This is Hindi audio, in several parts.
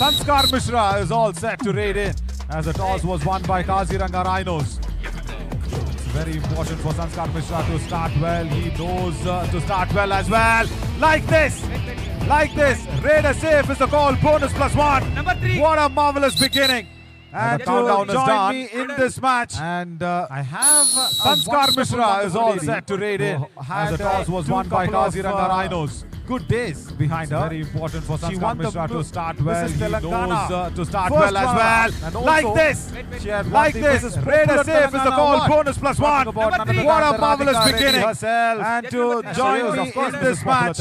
Sanskar Mishra is all set to raid in as the toss was won by Kaziranga Rhinos. It's very important for Sanskar Mishra to start well. He knows to start well as well. Like this. Raider safe is the call. Bonus +1. Number 3. What a marvelous beginning. And the countdown is join done. me in this match. And I have Sanskar Mishra is all set to raid in as the toss was won by Kaziranga Rhinos. Good days behind her. Very important for Sanskar Mishra to start well. He knows to start well as well. Like this. Raider safe is the call. Bonus +1. What a marvelous beginning. And to join me in this match.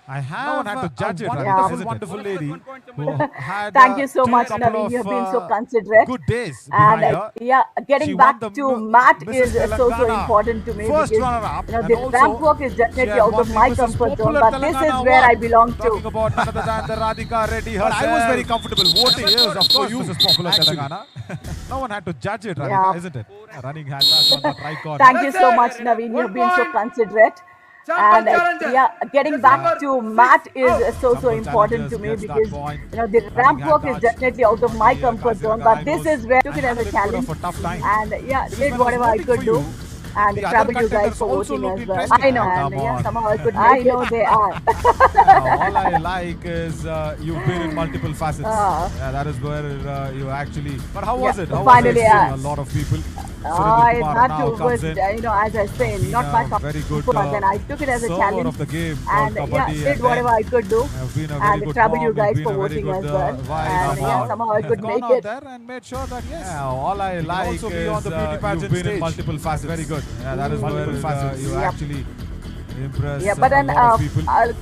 I have no one had to judge it. Right? This is a wonderful lady who had Thank you so much, Naveen. You have been so considerate. Good days behind her. Yeah, getting back to Matt is so important to me. First because, runner-up, the ramp work is definitely out of my comfort zone, but this is where I belong to. Talking about none other than the Radhika Reddy herself. I was very comfortable voting. Yes, of course, this is popular Telangana. No one had to judge it, Radhika, isn't it? Running handbags on that right corner. Thank you so much, Naveen. You have been so considerate. And getting back to Matt is so important to me because the ramp work is definitely out of my comfort zone, but this is where I took it as a challenge and did whatever I could do. And trouble you guys for voting as well. I know, and somehow I could. I know they are. All I like is you've been in multiple facets. That is where you actually. But how was it? How finally, was it? A lot of people. It's not too good, as I say, not my very good. But then I took it as a challenge of the game and did whatever I could do. And trouble you guys for voting as well. And somehow I could make it. And made sure that all I like is you've been in multiple facets. Very good. Yeah, that is multiple facets. You actually impress. Yeah, but then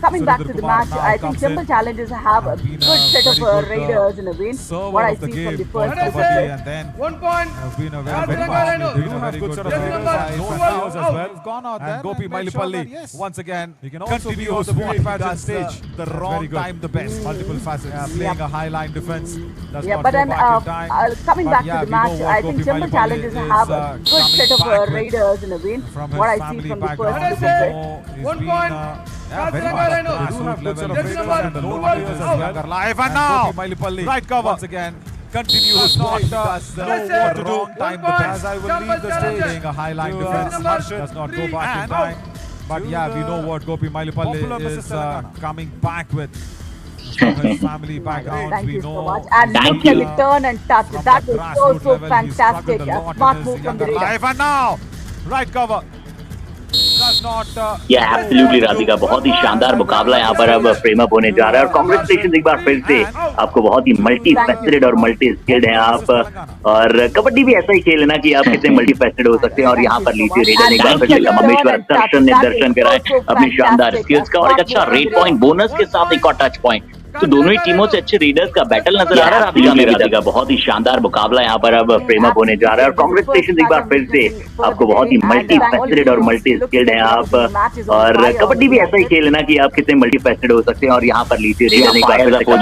coming back to the match, I think simple challenges have a good set of raiders in a win. What I see from the first and then 1 point. Have been a very good set of raiders as well. Gone out there. And Gopi Mailipalli once again continues to pageant stage. The wrong time, the best. Multiple facets. Playing a high line defense. But then coming back to the match, I think simple challenges have a good set of raiders in a win. What I see from the first 1 point. Live and now right cover once again continues not the wrong time the best. I will leave the stage playing a high line defense. Harshit does not go back in time, but we know what Gopi Mailipalli is coming back with. His family background, Thank you so much. And look at the turn and touch. That was so fantastic. A smart move from the Raider. Live and now right cover. Absolutely Radhika, बहुत ही शानदार मुकाबला यहाँ पर अब फ्रेम अप होने जा रहा है और कांग्रेचुलेशन एक बार फिर से आपको। बहुत ही मल्टी फैसेटेड और मल्टी स्किल्ड हैं आप, और कबड्डी भी ऐसा ही खेल है ना कि आप कितने मल्टी फैसेटेड हो सकते हैं। और यहाँ पर लीजिए रेडर ने एक बार फिर से ममेश्वर दर्शन ने दर्शन कराए अपनी शानदार स्किल्स का और एक अच्छा रेड पॉइंट बोनस के साथ एक और टच पॉइंट। तो दोनों ही टीमों से अच्छे रीडर्स का बैटल नजर आ रहा है राधिका। बहुत ही शानदार मुकाबला यहाँ पर अब फ्रेम अप होने जा रहा है और कांग्रेचुलेशन एक बार फिर से आपको। बहुत ही मल्टी फैसेटेड और मल्टी स्किल्ड हैं आप, और कबड्डी भी ऐसा ही खेल है ना कि आप कितने मल्टी फैसेटेड हो सकते हैं। और यहाँ पर लीजिए रेडर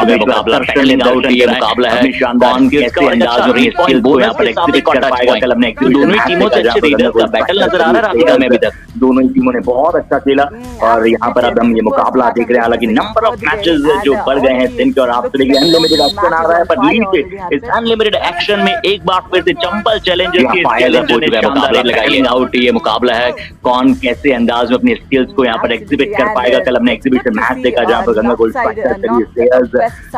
ने मुकाबला है शानदार दोनों ही टीमों से अच्छे रीडर्स का बैटल नजर आ रहा है राधिका में अभी तक। दोनों ही टीमों ने बहुत अच्छा खेला और यहाँ पर अब हम ये मुकाबला देख रहे हैं। हालांकि नंबर ऑफ मैचेस जो बढ़ गए हैं दिन के और आप अनलिमिटेड एक्शन आ रहा है, पर लीड पे इस अनलिमिटेड एक्शन में एक बार फिर से चंपल चैलेंजर्स के आउट ये मुकाबला है। कौन कैसे अंदाज में अपनी स्किल्स को यहाँ पर एग्जिबिट कर पाएगा। कल हमने एग्जीबिशन मैच देखा जहाँ पर गंगा गोल्ड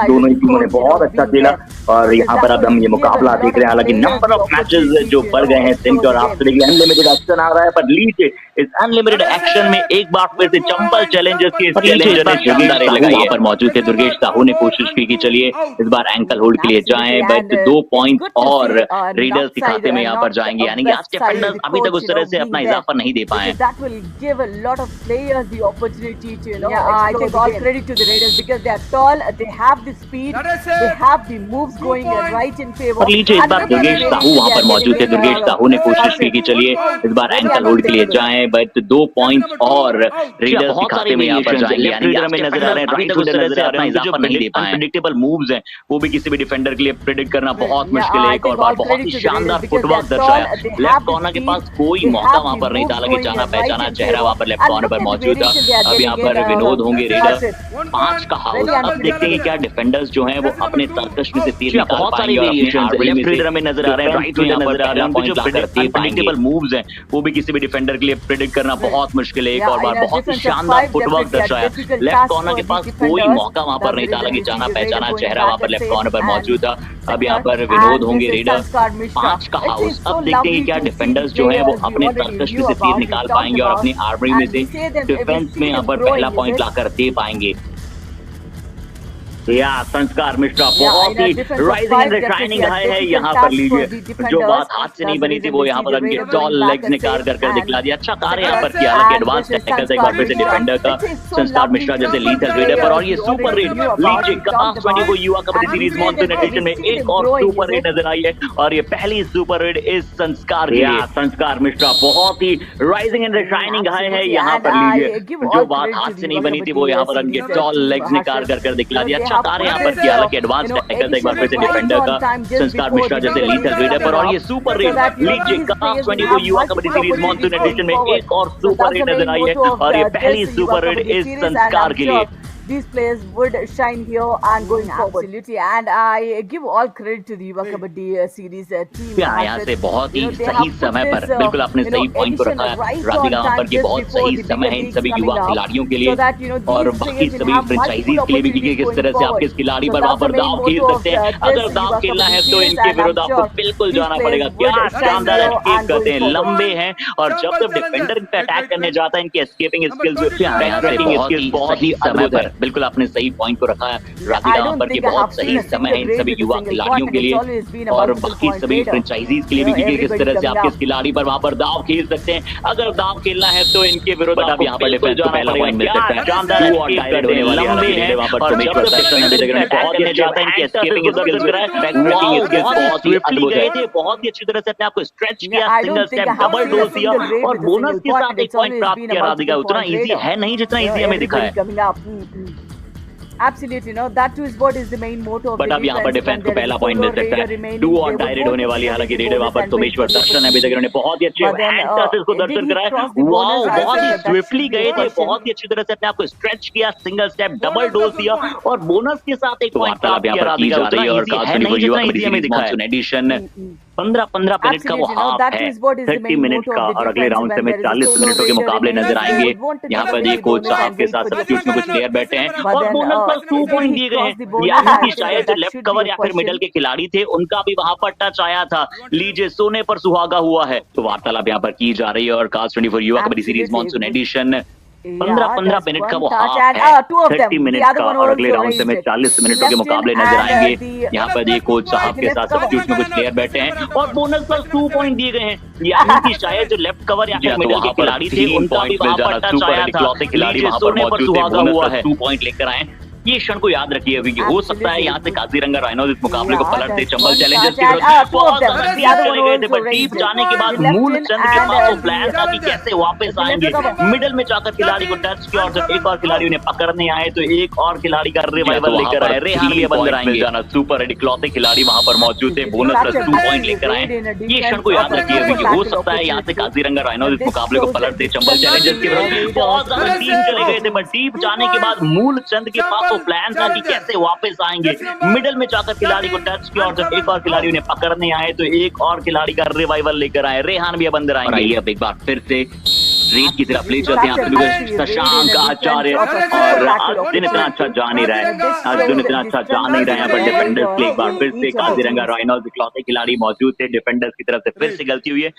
दोनों ही टीमों ने बहुत अच्छा खेला और यहाँ पर अब हम ये मुकाबला देख रहे हैं। हालांकि नंबर ऑफ मैचेस जो बढ़ गए हैं दिन के और आप अनलिमिटेड एक्शन आ रहा है, पर लीड पे इस अनलिमिटेड एक्शन में एक बार फिर से चंपल चैलेंजर्स के पर मौजूद थे। दुर्गेश साहू ने कोशिश की कि चलिए इस बार एंकल होल्ड के लिए जाएं, बट 2 पॉइंट और रेडर्स के खाते में यहाँ पर जाएंगे। यानी कि आज डिफेंडर्स अभी तक उस तरह से अपना इजाफा नहीं दे पाए। That will give a lot of players the opportunity to I think all credit to the Raiders because they are tall, they have the speed, they have the moves going right in favor. लीजिए इस बार दुर्गेश साहू वहाँ पर मौजूद थे। दुर्गेश साहू ने कोशिश की कि चलिए इस बार एंकल होल्ड के लिए जाएं, बट 2 पॉइंट और रेडर्स के खाते में यहाँ पर जाएंगे। यानी कि नजर आ रहे हैं जो अनप्रेडिक्टेबल मूव्स हैं वो भी किसी भी डिफेंडर के लिए प्रेडिक्ट करना बहुत मुश्किल है। एक और बार बहुत ही शानदार फुटवर्क दर्शाया, लेफ्ट कॉर्नर के पास कोई मौका वहां पर नहीं था, हालांकि जाना पहचाना चेहरा वहां पर लेफ्ट कॉर्नर पर मौजूद था। अब यहाँ पर विनोद होंगे रेडर 5 का हाउस। अब देखते हैं क्या डिफेंडर्स जो हैं वो अपने तरकश में से तीर निकाल पाएंगे और लेफ्ट रेडर में नजर आ रहे हैं, राइट रेडर नजर आ रहे हैं, जो अनप्रेडिक्टेबल मूव्स हैं वो भी किसी भी डिफेंडर के लिए प्रेडिक्ट करना बहुत मुश्किल है। एक और बार बहुत ही शानदार फुटवर्क दर्शाया, लेफ्ट कॉर्नर के पास कोई मौका वहां पर नहीं था, हालांकि जाना पहचाना चेहरा वहां पर लेफ्ट कॉर्नर पर मौजूद था। अब यहाँ पर विनोद होंगे रेडर 5 का हाउस। अब देखते हैं क्या डिफेंडर्स जो है वो अपने तरकश में से तीर निकाल पाएंगे और अपनी आर्मरी में से डिफेंस में यहाँ पर पहला पॉइंट लाकर दे पाएंगे। या संस्कार मिश्रा बहुत ही राइजिंग एंड शाइनिंग हाई है यहाँ पर। लीजिए जो बात हाथ से नहीं बनी थी वो यहाँ पर उनके टॉल लेग्स ने कार कर दिखला दिया। अच्छा कार्य यहाँ पर किया, हालांकि एडवांस टैकल से एक बार फिर से डिफेंडर का संस्कार मिश्रा जैसे लीथल रेडर पर। और ये सुपर रेड लीजिए कपास 20 को युवा कबड्डी सीरीज मॉनसून एडिशन में एक और सुपर रेड नजर आई है और ये पहली सुपर रेड इस संस्कार की। संस्कार मिश्रा बहुत ही राइजिंग एंड शाइनिंग हाई है यहाँ पर। लीजिए जो बात हाथ से नहीं बनी थी वो यहाँ पर उनके टॉल लेग्स ने कार कर दिखला दिया। अच्छा कार्य यहाँ पर किया, हालांकि एडवांस टैकल एक बार फिर से डिफेंडर का संस्कार मिश्रा जैसे लीथल रेडर पर। और ये सुपर रेड लीजिए कपास 20 को युवा कबड्डी सीरीज मॉनसून एडिशन में एक और सुपर रेड नजर आई है और ये पहली सुपर रेड इस संस्कार के लिए। These players would shine here and going forward. Absolutely, and I give all credit to the Yuva Kabaddi series team. यहाँ से बहुत ही सही समय पर, बिल्कुल आपने सही पॉइंट को रखा है राधिका, यहाँ पर ये बहुत सही समय है इन सभी युवा खिलाड़ियों के लिए और बाकी सभी फ्रेंचाइजीज के लिए भी कि किस तरह से आपके इस खिलाड़ी पर वहाँ पर दाव खेल सकते हैं। अगर दाव खेलना है तो इनके विरुद्ध आपको बिल्कुल जाना पड़ेगा। क्या शानदार एस्केप करते हैं, लंबे हैं और जब डिफेंडर पे अटैक करने जाता है इनकी एस्केपिंग स्किल्स बहुत ही समय पर, बिल्कुल आपने सही पॉइंट को रखा है राधिका, यहाँ पर कि बहुत सही समय है इन सभी युवा खिलाड़ियों के लिए और बाकी सभी फ्रेंचाइजीज के लिए भी कि किस तरह से आपके इस खिलाड़ी पर वहाँ पर दाव खेल सकते हैं। अगर दाव खेलना है तो इनके विरुद्ध आप यहाँ पर डिफेंस को पहला पॉइंट मिल सकता है। शानदार लंबे हैं और जब अटैक करने जाता है इनकी एस्केपिंग स्किल्स बहुत ही अद्भुत है। बहुत ही अच्छी तरह से अपने आप को स्ट्रेच किया, सिंगल स्टेप डबल डोज दिया और बोनस के साथ एक पॉइंट प्राप्त किया राधिका। उतना इजी है नहीं जितना इजी हमें दिखा है। Absolutely, no. That too is what is the main motto. But अब यहाँ पर डिफेंस को पहला पॉइंट मिल सकता है। डू और डाई रेड होने वाली है, हालांकि रेडर वहाँ पर सोमेश्वर दर्शन है, अभी तक इन्होंने बहुत ही अच्छे हैंड टचेस को दर्शन कराया। वाओ बहुत ही स्विफ्टली गए थे, बहुत ही अच्छी तरह से अपने आप को स्ट्रेच किया, सिंगल स्टेप डबल डोज दिया और बोनस के साथ एक पॉइंट प्राप्त किया राधिका। उतना इजी है नहीं जितना इजी हमें दिखा है। एडिशन 15-15 मिनट का वो हाफ है, 30 मिनट का और अगले राउंड से हमें 40 मिनटों के मुकाबले नजर आएंगे। यहाँ पर ये कोच साहब के साथ सब्स्टिट्यूट में कुछ प्लेयर बैठे हैं और बोनस पर 2 पॉइंट दिए गए हैं। यानी कि शायद जो लेफ्ट कवर या फिर मिडल के खिलाड़ी थे उनका भी वहां पर टच आया था। लीजिए सोने पर सुहागा हुआ है। तो वार्तालाप यहाँ पर की जा रही है और cast 24 Yuva Kabaddi series monsoon edition 15-15 minute का वो हाफ है, 30 मिनट का और अगले राउंड से हमें 40 मिनटों के मुकाबले नजर आएंगे। यहाँ पर ये कोच साहब के साथ सब्स्टिट्यूट में कुछ प्लेयर बैठे हैं और बोनस पर 2 पॉइंट दिए गए हैं। यानी कि शायद जो लेफ्ट कवर या फिर मिडल के खिलाड़ी थे उनका भी वहां पर टच आया था। खिलाड़ी वहां पर मौजूद थे, बोनस पर 2 पॉइंट लेकर आए। ये क्षण को याद रखिए अभी कि हो सकता है यहाँ से काजीरंगा राइनोज इस मुकाबले को पलट दे। चंबल चैलेंजर्स के विरुद्ध बहुत चले गए थे पर डीप जाने के बाद मूल चंद के पास वो प्लान था कि कैसे वापस आएंगे। मिडल में जाकर खिलाड़ी को टच किया और जब एक और खिलाड़ी उन्हें पकड़ने आए तो एक और खिलाड़ी का रिवाइवल लेकर आए। रेहान भी बंदर आएंगे जाना सुपर रेड इकलौते खिलाड़ी वहां पर मौजूद थे, बोनस प्लस 2 पॉइंट लेकर आए। ये क्षण को याद रखिए अभी कि हो सकता है यहाँ से काजीरंगा राइनोज इस मुकाबले को पलट दे। चंबल चैलेंजर्स के विरुद्ध बहुत ज्यादा टीम चले गए थे पर डीप जाने के बाद मूल चंद के पास वो प्लान था कि कैसे वापस आएंगे। मिडल में जाकर खिलाड़ी को टच किया और जब एक और खिलाड़ी उन्हें पकड़ने आए तो एक और खिलाड़ी का रिवाइवल लेकर आए। रेहान भी अब अंदर आएंगे। अब एक बार फिर से रेड की तरफ ले चलते हैं। शशांक आचार्य और अर्जुन इतना अच्छा जा नहीं रहा है, अर्जुन इतना अच्छा जा नहीं रहा है। पर डिफेंडर्स के एक बार फिर से काजीरंगा राइनोज इकलौते खिलाड़ी मौजूद थे, डिफेंडर्स की तरफ से फिर से गलती हुई है।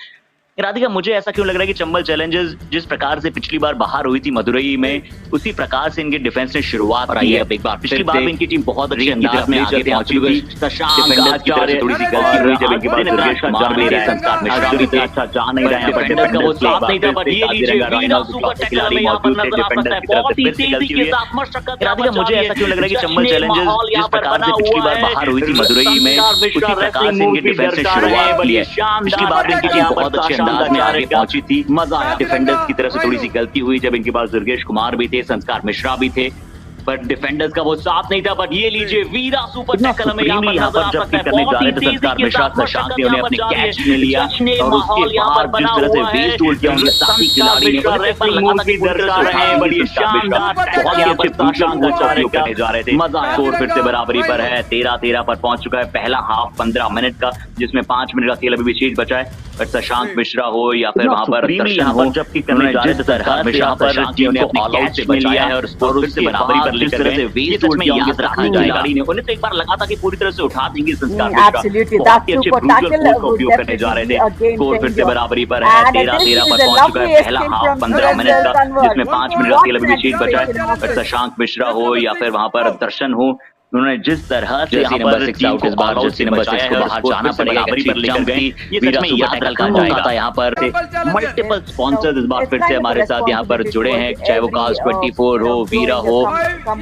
राधिका मुझे ऐसा क्यों लग रहा है कि चंबल चैलेंजर्स जिस प्रकार से पिछली बार बाहर हुई थी मदुरई में उसी प्रकार से इनके डिफेंस ने शुरुआत की है। एक बार पिछली बार इनकी टीम बहुत अच्छे अंदाज में आगे पहुंची थी। शशांक आचार्य थोड़ी सी गलती हुई जब इनके पास सुरेश कुमार भी रहे, संस्कार मिश्रा भी अच्छा जा नहीं रहे हैं, डिफेंडर का वो साथ नहीं था। बट ये लीजिए वीरा सुपर टैकल में यहां पर नजर आ सकता है, बहुत ही तेजी के साथ मशक्कत। राधिका मुझे ऐसा क्यों लग रहा है कि चंबल चैलेंजर्स जिस प्रकार से पिछली बार बाहर हुई थी मदुरई में उसी प्रकार से इनके डिफेंस ने शुरुआत की है। पिछली बार इनकी टीम बहुत अच्छे अंदाज में आगे पहुंची थी, मजा आया। डिफेंडर्स की तरफ से थोड़ी सी गलती हुई जब इनके पास दुर्गेश कुमार भी थे, संस्कार मिश्रा भी थे। बट डिफेंडर्स का वो साथ नहीं था। बट ये लीजिए वीरा सुपर टैकल हमें यहाँ पर जब करने जा रहे थे संस्कार मिश्रा, शशांक ने उन्हें अपने कैच में लिया और उसके बाद जिस तरह से वेस्ट टूल किया उनके साथी खिलाड़ी ने दर्शा रहे हैं। बड़ी शानदार बहुत ही अच्छे शशांक का चौके करने जा रहे थे। मजा स्कोर फिर से बराबरी पर है, 13-13 पर पहुंच चुका है। पहला हाफ 15 मिनट का जिसमें 5 मिनट का खेल अभी भी शेष बचा है। बट शशांक मिश्रा हो या फिर वहां पर दर्शन हो, जबकि करने जा रहे थे तरह मिश्रा पर टीम ने अपने ऑल आउट से बचाया है और स्कोर फिर से बराबरी पर लेकर गए। वेस्ट में याद रखना खिलाड़ी ने उन्हें तो एक बार लगा था कि पूरी तरह से उठा देंगे संस्कार मिश्रा। बहुत ही अच्छे ब्रूटल का उपयोग करने जा रहे थे। स्कोर फिर से बराबरी पर है, 13-13 पर पहुंच चुका है। पहला हाफ 15 मिनट का जिसमें 5 मिनट का खेल अभी भी शेष बचा है। बट शशांक मिश्रा हो या फिर वहां पर दर्शन हो, उन्होंने जिस तरह से नंबर 6 आउट इस बार जर्सी नंबर 6 को बाहर जाना पड़ेगा पर लेकर गए। ये सच में याद रखा जाएगा। यहाँ पर मल्टीपल स्पॉन्सर्स इस बार फिर से हमारे साथ यहाँ पर जुड़े हैं, चाहे वो कास्ट 24 हो, वीरा हो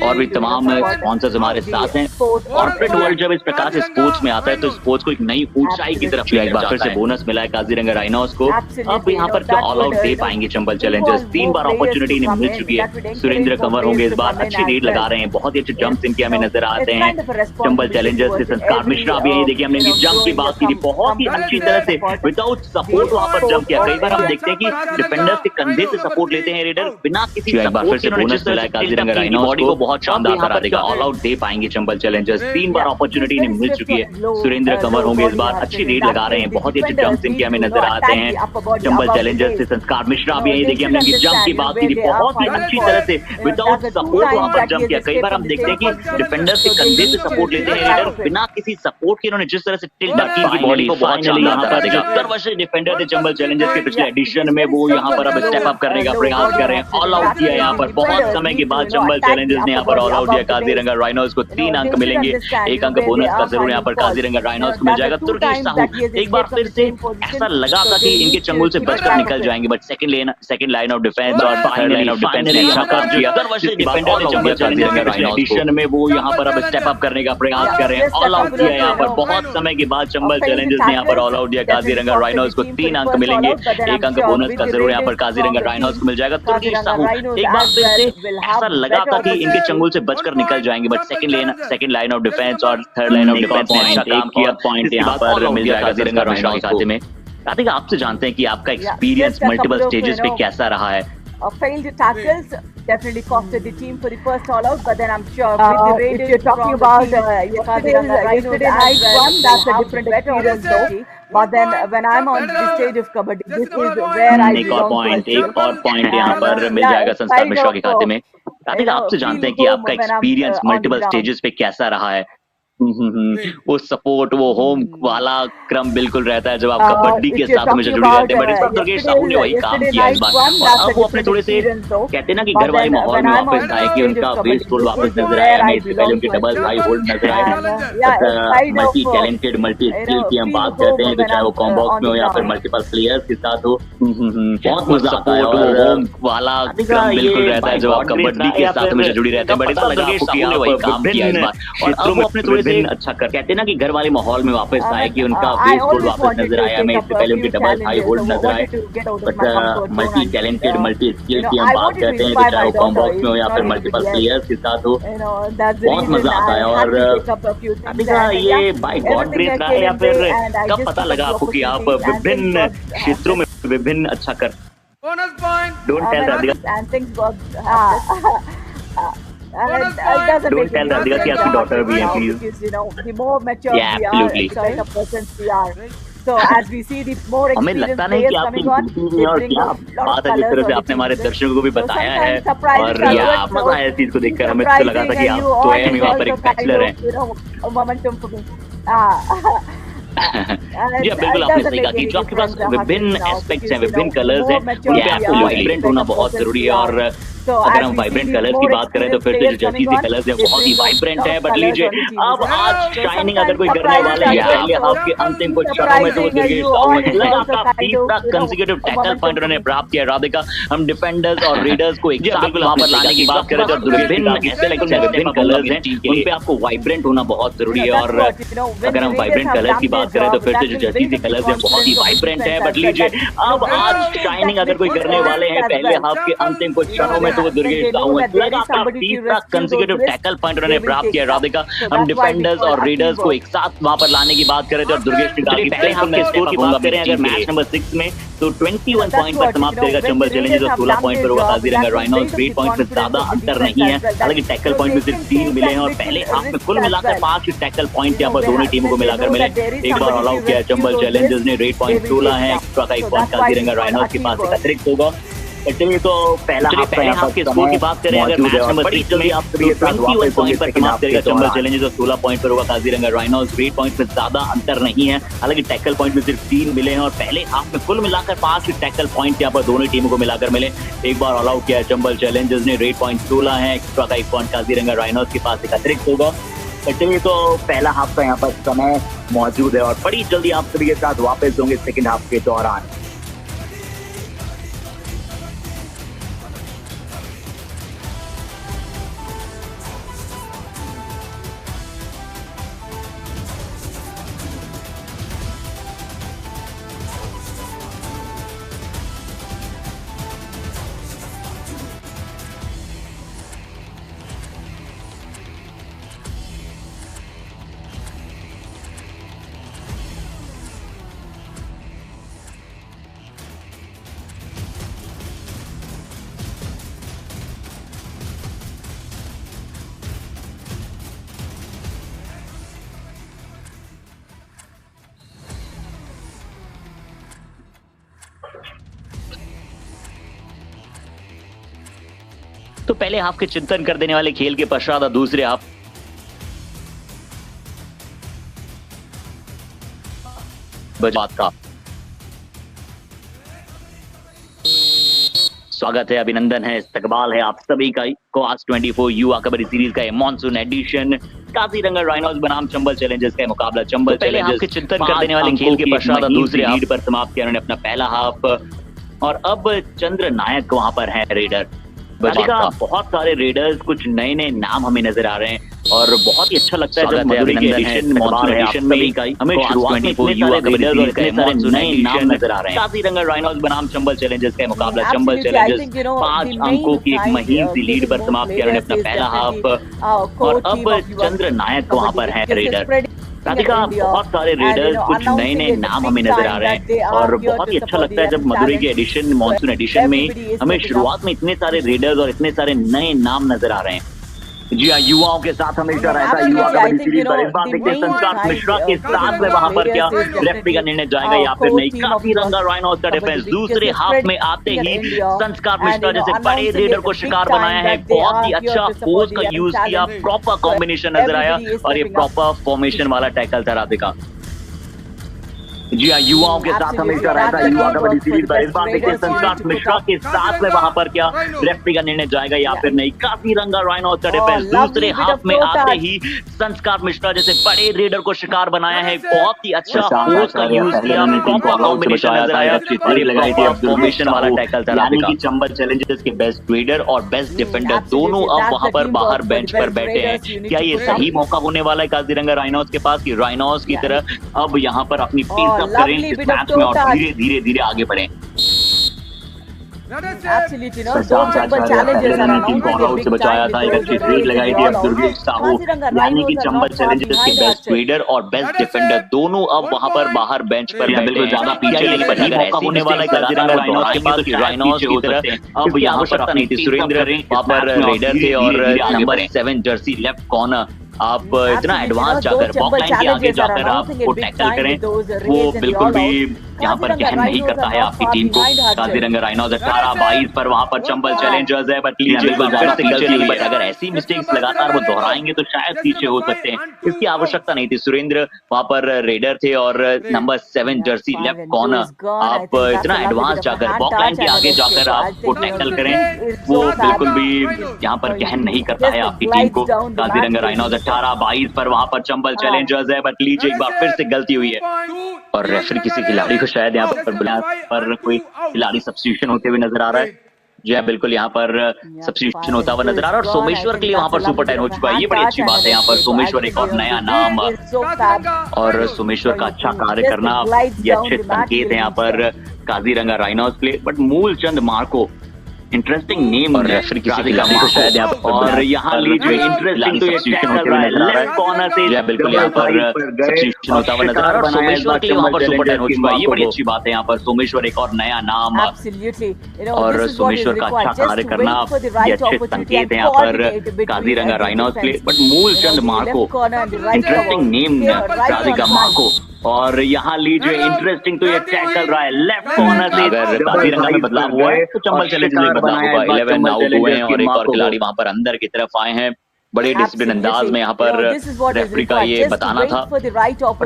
और भी तमाम स्पॉन्सर्स हमारे साथ हैं। कॉर्पोरेट वर्ल्ड जब इस प्रकार से स्पोर्ट्स में आता है तो स्पोर्ट्स को एक नई ऊंचाई की तरफ ले जाता है। फिर से बोनस मिला है काजीरंगा राइनोस को। अब यहाँ पर क्या ऑल आउट दे पाएंगे चंबल चैलेंजर्स? 3 बार अपॉर्चुनिटी इन्हें मिल चुकी है। सुरेंद्र कंवर होंगे इस बार, अच्छी रेड लगा रहे हैं, बहुत ही अच्छे जंप्स इनके हमें नजर आते हैं। चंबल चैलेंजर्स के संस्कार मिश्रा भी है। देखिए हमने जंप की बात की थी, बहुत ही अच्छी तरह से विदाउट सपोर्ट वहां पर जंप किया। कई बार हम देखते हैं कि डिफेंडर्स के कंधे से सपोर्ट लेते हैं रेडर बिना किसी सपोर्ट के। बोनस मिला है काजीरंगा राइनोस बॉडी को बहुत शानदार करा देगा। ऑल आउट दे पाएंगे चंबल चैलेंजर्स? 3 बार अपॉर्चुनिटी इन्हें मिल चुकी है। सुरेंद्र कंवर होंगे इस बार, अच्छी रेड लगा रहे हैं, बहुत ही अच्छे जंप्स इनके हमें नजर आते हैं। चंबल चैलेंजर्स से संस्कार मिश्रा भी है। देखिए हमने जंप की बात की थी, बहुत ही अच्छी तरह से विदाउट सपोर्ट वहां पर जंप किया। कई बार हम देखते हैं कि डिफेंडर्स के कंधे से सपोर्ट लेते हैं रेडर बिना किसी सपोर्ट के। इन्होंने जिस तरह से टिल्ट की बॉडी को बहुत शानदार देगा। 70 वर्षीय डिफेंडर थे चंबल चैलेंजर्स के पिछले एडिशन में, वो यहाँ पर अब स्टेप अप करने का प्रयास कर रहे हैं। ऑल आउट किया यहाँ पर बहुत समय के बाद चंबल चैलेंजर्स ने यहाँ पर ऑल आउट किया। काजीरंगा राइनोस को 3 अंक मिलेंगे, 1 अंक बोनस का जरूर यहाँ पर काजीरंगा राइनोस को मिल जाएगा। तुर्की साहू एक बार फिर से ऐसा लगा था कि इनके चंगुल से बचकर निकल जाएंगे, but second line of defence और थर्ड लाइन ऑफ डिफेंस ने अच्छा कर दिया। 70 वर्षीय डिफेंडर थे चंबल चैलेंजर्स के एडिशन में, वो यहाँ पर अब स्टेप अप करने का प्रयास कर रहे हैं। ऑल आउट किया यहाँ पर बहुत समय के बाद चंबल चैलेंजर्स ने यहाँ पर ऑल आउट दिया। काजीरंगा राइनोस को 3 अंक मिलेंगे, 1 अंक बोनस का जरूर यहाँ पर काजीरंगा राइनोस को मिल जाएगा। तुर्की साहू एक बार फिर से ऐसा लगा था कि इनके चंगुल से बचकर निकल जाएंगे, but second line of defence और थर्ड लाइन ऑफ डिफेंस ने अच्छा काम किया। पॉइंट यहाँ पर मिल जाएगा काजीरंगा राइनोस के खाते में। कार्तिक आपसे जानते हैं कि आपका एक्सपीरियंस मल्टीपल स्टेजेस पे कैसा रहा है? Failed tackles definitely costed the team for the first all out, but then I'm sure with the raid, if you're talking about yesterday night one, that's a different experience though. But then when I'm on the stage of kabaddi, this is where I एक और पॉइंट यहाँ पर मिल जाएगा संस्कार मिश्रा के खाते में। कार्तिक आपसे जानते हैं कि आपका एक्सपीरियंस मल्टीपल स्टेजेस पे कैसा रहा है? वो सपोर्ट, वो होम वाला क्रम बिल्कुल रहता है जब आप कबड्डी के साथ हमेशा जुड़े रहते हैं। बट इस बार दुर्गेश साहू ने वही काम किया इस बार, और अब वो अपने थोड़े से कहते हैं ना कि घर वाले माहौल में वापस आए, कि उनका वेस्ट होल्ड वापस नजर आया। मैच से पहले उनके डबल हाई होल्ड नजर आए। मल्टी टैलेंटेड, मल्टी स्किल की हम बात करते हैं, तो चाहे वो कॉम्बॉक्स में हो या फिर मल्टीपल प्लेयर्स के साथ हो, बहुत मजा आता है। और होम वाला क्रम बिल्कुल रहता है जब आप कबड्डी के साथ हमेशा जुड़ी रहते हैं। बट इस बार दुर्गेश साहू ने वही काम किया इस बार, और अब वो अपने थोड़े अच्छा कर कहते हैं ना कि घर वाले माहौल में वापस आए, कि उनका वेस्ट होल्ड वापस नजर आया। मैं इससे पहले उनके डबल हाई होल्ड नजर आए। But multi talented, multi skill की हम बात करते हैं, तो चाहे वो कॉम्बॉक्स में हो या फिर मल्टीपल प्लेयर्स के साथ हो, बहुत मजा आता है। और ये बाय गॉड ग्रेस रहा है या फिर कब पता लगा आपको कि आप विभिन्न क्षेत्रों में विभिन्न अच्छा कर? Don't tell Radhika Don't tell Radhika कि आपकी डॉटर भी है प्लीज। हमें लगता नहीं कि आपकी बेटी है, और क्या बात है जिस तरह से आपने हमारे दर्शकों को भी बताया है, और मजा आया इस चीज को देखकर। हमें तो लगा था कि आप स्वयं ही वहाँ पर एक बैचलर हैं। जी बिल्कुल आपने सही कहा कि जो आपके पास विभिन्न एस्पेक्ट्स हैं, विभिन्न कलर्स हैं, उन पे आपको वाइब्रेंट होना बहुत जरूरी है। और अगर हम वाइब्रेंट कलर्स की बात करें तो फिर से जो जर्सी के कलर्स है बहुत ही वाइब्रेंट है। बट लीजिए अब आज शाइनिंग अगर कोई करने वाले हैं पहले हाफ के अंतिम कुछ क्षणों में, तो दुर्गेश साहू ने लगातार 3 कंसेक्यूटिव टैकल पॉइंट उन्होंने प्राप्त किया। राधिका, हम डिफेंडर्स और रेडर्स को एक साथ वहां पर लाने की बात करें तो विभिन्न एस्पेक्ट्स हैं, विभिन्न कलर्स हैं, उन पे आपको वाइब्रेंट होना बहुत जरूरी है। और अगर हम वाइब्रेंट कलर्स की बात करें तो फिर से जो जर्सी के कलर्स हैं बहुत ही वाइब्रेंट है। बट लीजिए अब आज शाइनिंग अगर कोई करने वाले हैं पहले हाफ के अंतिम कुछ क्षणों में, में तो वो दुर्गेश साहू है। लगातार तीसरा कंसेक्यूटिव टैकल पॉइंट उन्होंने प्राप्त किया। राधिका, हम डिफेंडर्स और रेडर्स को एक साथ वहां पर लाने की बात करें तो दुर्गेश की पहले हाफ के स्कोर की बात करें अगर मैच नंबर 6 में तो 21 पॉइंट पर समाप्त करेगा चंबल चैलेंजर्स और 16 पॉइंट पर होगा काजीरंगा राइनोज। 8 पॉइंट में ज्यादा अंतर नहीं है, हालांकि टैकल पॉइंट में सिर्फ 3 मिले हैं और पहले हाफ में कुल मिलाकर 5 टैकल पॉइंट यहाँ पर दोनों टीमों को मिलाकर मिले। एक बार ऑल आउट किया चंबल चैलेंजर्स ने। रेट पॉइंट 16 है, एक्स्ट्रा का 1 पॉइंट काजीरंगा राइनोज के पास अतिरिक्त होगा। चलिए तो पहले हाफ के स्कोर की बात करें अगर मैच नंबर 3 में आप 21 पॉइंट पर समाप्त करेगा चंबल चैलेंजर्स और 16 पॉइंट पर होगा काजीरंगा राइनोज। 8 पॉइंट में ज्यादा अंतर नहीं है, हालांकि टैकल पॉइंट में सिर्फ 3 मिले हैं और पहले हाफ में कुल मिलाकर 5 टैकल पॉइंट यहाँ पर दोनों टीमों को मिलाकर मिले। एक बार ऑल आउट किया चंबल चैलेंजर्स ने। रेट पॉइंट 16 है, एक्स्ट्रा का 1 पॉइंट काजीरंगा राइनोज के पास अतिरिक्त होगा। चलिए तो पहला हाफ का यहाँ पर समय मौजूद है और बड़ी जल्दी आप सभी के साथ वापस होंगे सेकेंड हाफ के दौरान। तो पहले हाफ के चिंतन कर देने वाले खेल के पश्चात दूसरे हाफ बात का स्वागत है, अभिनंदन है, इस्तकबाल है आप सभी का। कोआस 24 युवा कबड्डी सीरीज का मॉनसून एडिशन काजीरंगा राइनोज बनाम चंबल चैलेंजर्स का मुकाबला। चंबल चैलेंजर्स के चिंतन कर देने वाले खेल के पश्चात दूसरे हाफ पर समाप्त किया उन्होंने अपना पहला हाफ और अब चंद्र नायक वहां पर है रेडर। बहुत सारे रेडर्स, कुछ नए नए नाम हमें नजर आ रहे हैं और बहुत ही अच्छा लगता है जब मधुरई के एडिशन मॉनसून एडिशन में हमें शुरुआत में इतने सारे रेडर्स और इतने सारे नए नाम नजर आ रहे हैं। काजीरंगा राइनोज बनाम चंबल चैलेंजर्स का मुकाबला। चंबल चैलेंजर्स 5 अंकों की एक महीन सी लीड पर समाप्त किया उन्होंने अपना पहला हाफ और अब चंद्र नायक वहां पर है रेडर। राधिका, बहुत सारे रेडर्स, कुछ नए नए नाम हमें नजर आ रहे हैं और बहुत ही अच्छा लगता है जब मधुरई के एडिशन मॉनसून एडिशन में हमें शुरुआत में इतने सारे रेडर्स और इतने सारे नए नाम नजर आ रहे हैं। जी हाँ, युवाओं के साथ हमेशा रहता है युवा कबड्डी सीरीज पर। इस बार देखते हैं संस्कार मिश्रा के साथ में वहां पर क्या रेफरी का निर्णय जाएगा या फिर नहीं। काजीरंगा राइनोज का डिफेंस दूसरे हाफ में आते ही संस्कार मिश्रा जैसे बड़े रेडर को शिकार बनाया है। बहुत ही अच्छा फोर्स का यूज किया, प्रॉपर कॉम्बिनेशन नजर आया और ये प्रॉपर फॉर्मेशन वाला टैकल था राधिका। जी हाँ, युवाओं के साथ हमेशा रहता है युवा कबड्डी सीरीज पर। इस बार देखते हैं संस्कार मिश्रा के साथ में वहां पर क्या रेफरी का निर्णय जाएगा या फिर नहीं। काजीरंगा राइनोज का डिफेंस दूसरे हाफ में आते ही संस्कार मिश्रा जैसे बड़े रेडर को शिकार बनाया है। बहुत ही अच्छा फोर्स का यूज किया, प्रॉपर कॉम्बिनेशन नजर आया और फॉर्मेशन वाला टैकल था राधिका। चंबल चैलेंजर्स के बेस्ट रेडर और बेस्ट डिफेंडर दोनों अब वहां पर बाहर बेंच पर बैठे हैं। क्या ये सही मौका होने वाला है काजीरंगा राइनोज के पास कि राइनोज की तरह अब यहाँ पर अपनी पेस अप करें इस मैच में और धीरे धीरे धीरे आगे बढ़ें। टीम को ऑलआउट से बचाया था, एक अच्छी रेड लगाई थी। अब दुर्गेश साहू यानी कि चंबल चैलेंजर्स के बेस्ट रेडर और बेस्ट डिफेंडर दोनों अब वहां पर बाहर बेंच पर बिल्कुल ज्यादा पीछे नहीं बढ़ी। मौका होने वाला है काजीरंगा राइनोज के पास, राइनोज की तरह अब यहाँ आवश्यकता नहीं थी। सुरेंद्र वहां पर रेडर थे और नंबर 7 जर्सी लेफ्ट कॉर्नर आप इतना एडवांस जाकर बॉक लाइन के आगे जाकर आप वो टैकल करें, वो बिल्कुल भी यहाँ पर कहन नहीं करता है आपकी टीम को। काजीरंगा राइनोज 18-22 पर वहां पर चंबल चैलेंजर्स है, बट बट अगर ऐसी मिस्टेक्स लगातार वो दोहराएंगे तो शायद पीछे हो सकते हैं। इसकी आवश्यकता नहीं थी। सुरेंद्र वहां पर रेडर थे और नंबर 7 जर्सी लेफ्ट कॉर्नर आप इतना एडवांस जाकर बॉक लाइन के आगे जाकर आप वो टैकल करें, वो बिल्कुल भी यहाँ पर कहन नहीं करता है आपकी टीम को। काजीरंगा राइनोज 18-22 पर वहां पर चंबल चैलेंजर्स है, बट लीजिए एक बार फिर से गलती हुई है और रेफरी किसी खिलाड़ी को शायद यहाँ पर कोई खिलाड़ी सब्स्टिट्यूशन होते हुए नजर आ रहा है। जी हाँ, बिल्कुल यहाँ पर सब्स्टिट्यूशन होता हुआ नजर आ रहा है और सोमेश्वर के लिए वहां पर सुपर 10 हो चुका है। ये बड़ी अच्छी बात है। यहाँ पर सोमेश्वर एक और नया नाम और सोमेश्वर का अच्छा कार्य करना ये अच्छे संकेत है यहाँ पर काजीरंगा राइनोज के लिए। But Moolchand Marco interesting name और रेफरी किसी को शायद यहाँ पर और यहाँ लीड में इंटरेस्टिंग तो ये टैकल होते हुए नजर आ रहा है कॉर्नर से बिल्कुल यहाँ पर सब्स्टिट्यूशन होता हुआ नजर आ रहा है और सोमेश्वर के लिए वहाँ पर सुपर 10 हो चुका है। ये बड़ी अच्छी बात है यहाँ पर सोमेश्वर एक और नया नाम और सोमेश्वर का अच्छा कार्य करना ये अच्छे संकेत है यहाँ पर काजीरंगा राइनोज के लिए। But Moolchand Marco interesting name Radhika Marco और यहाँ लीड जो इंटरेस्टिंग तो ये टैकल रहा है लेफ्ट कॉर्नर से। अगर काजीरंगा में बदलाव हुआ है तो चंबल चैलेंज में बदलाव होगा। 11 आउट हुए हैं और एक और खिलाड़ी वहां पर अंदर की तरफ आए हैं। बड़े डिसिप्लिन अंदाज में यहाँ पर रेफरी का ये बताना था। बट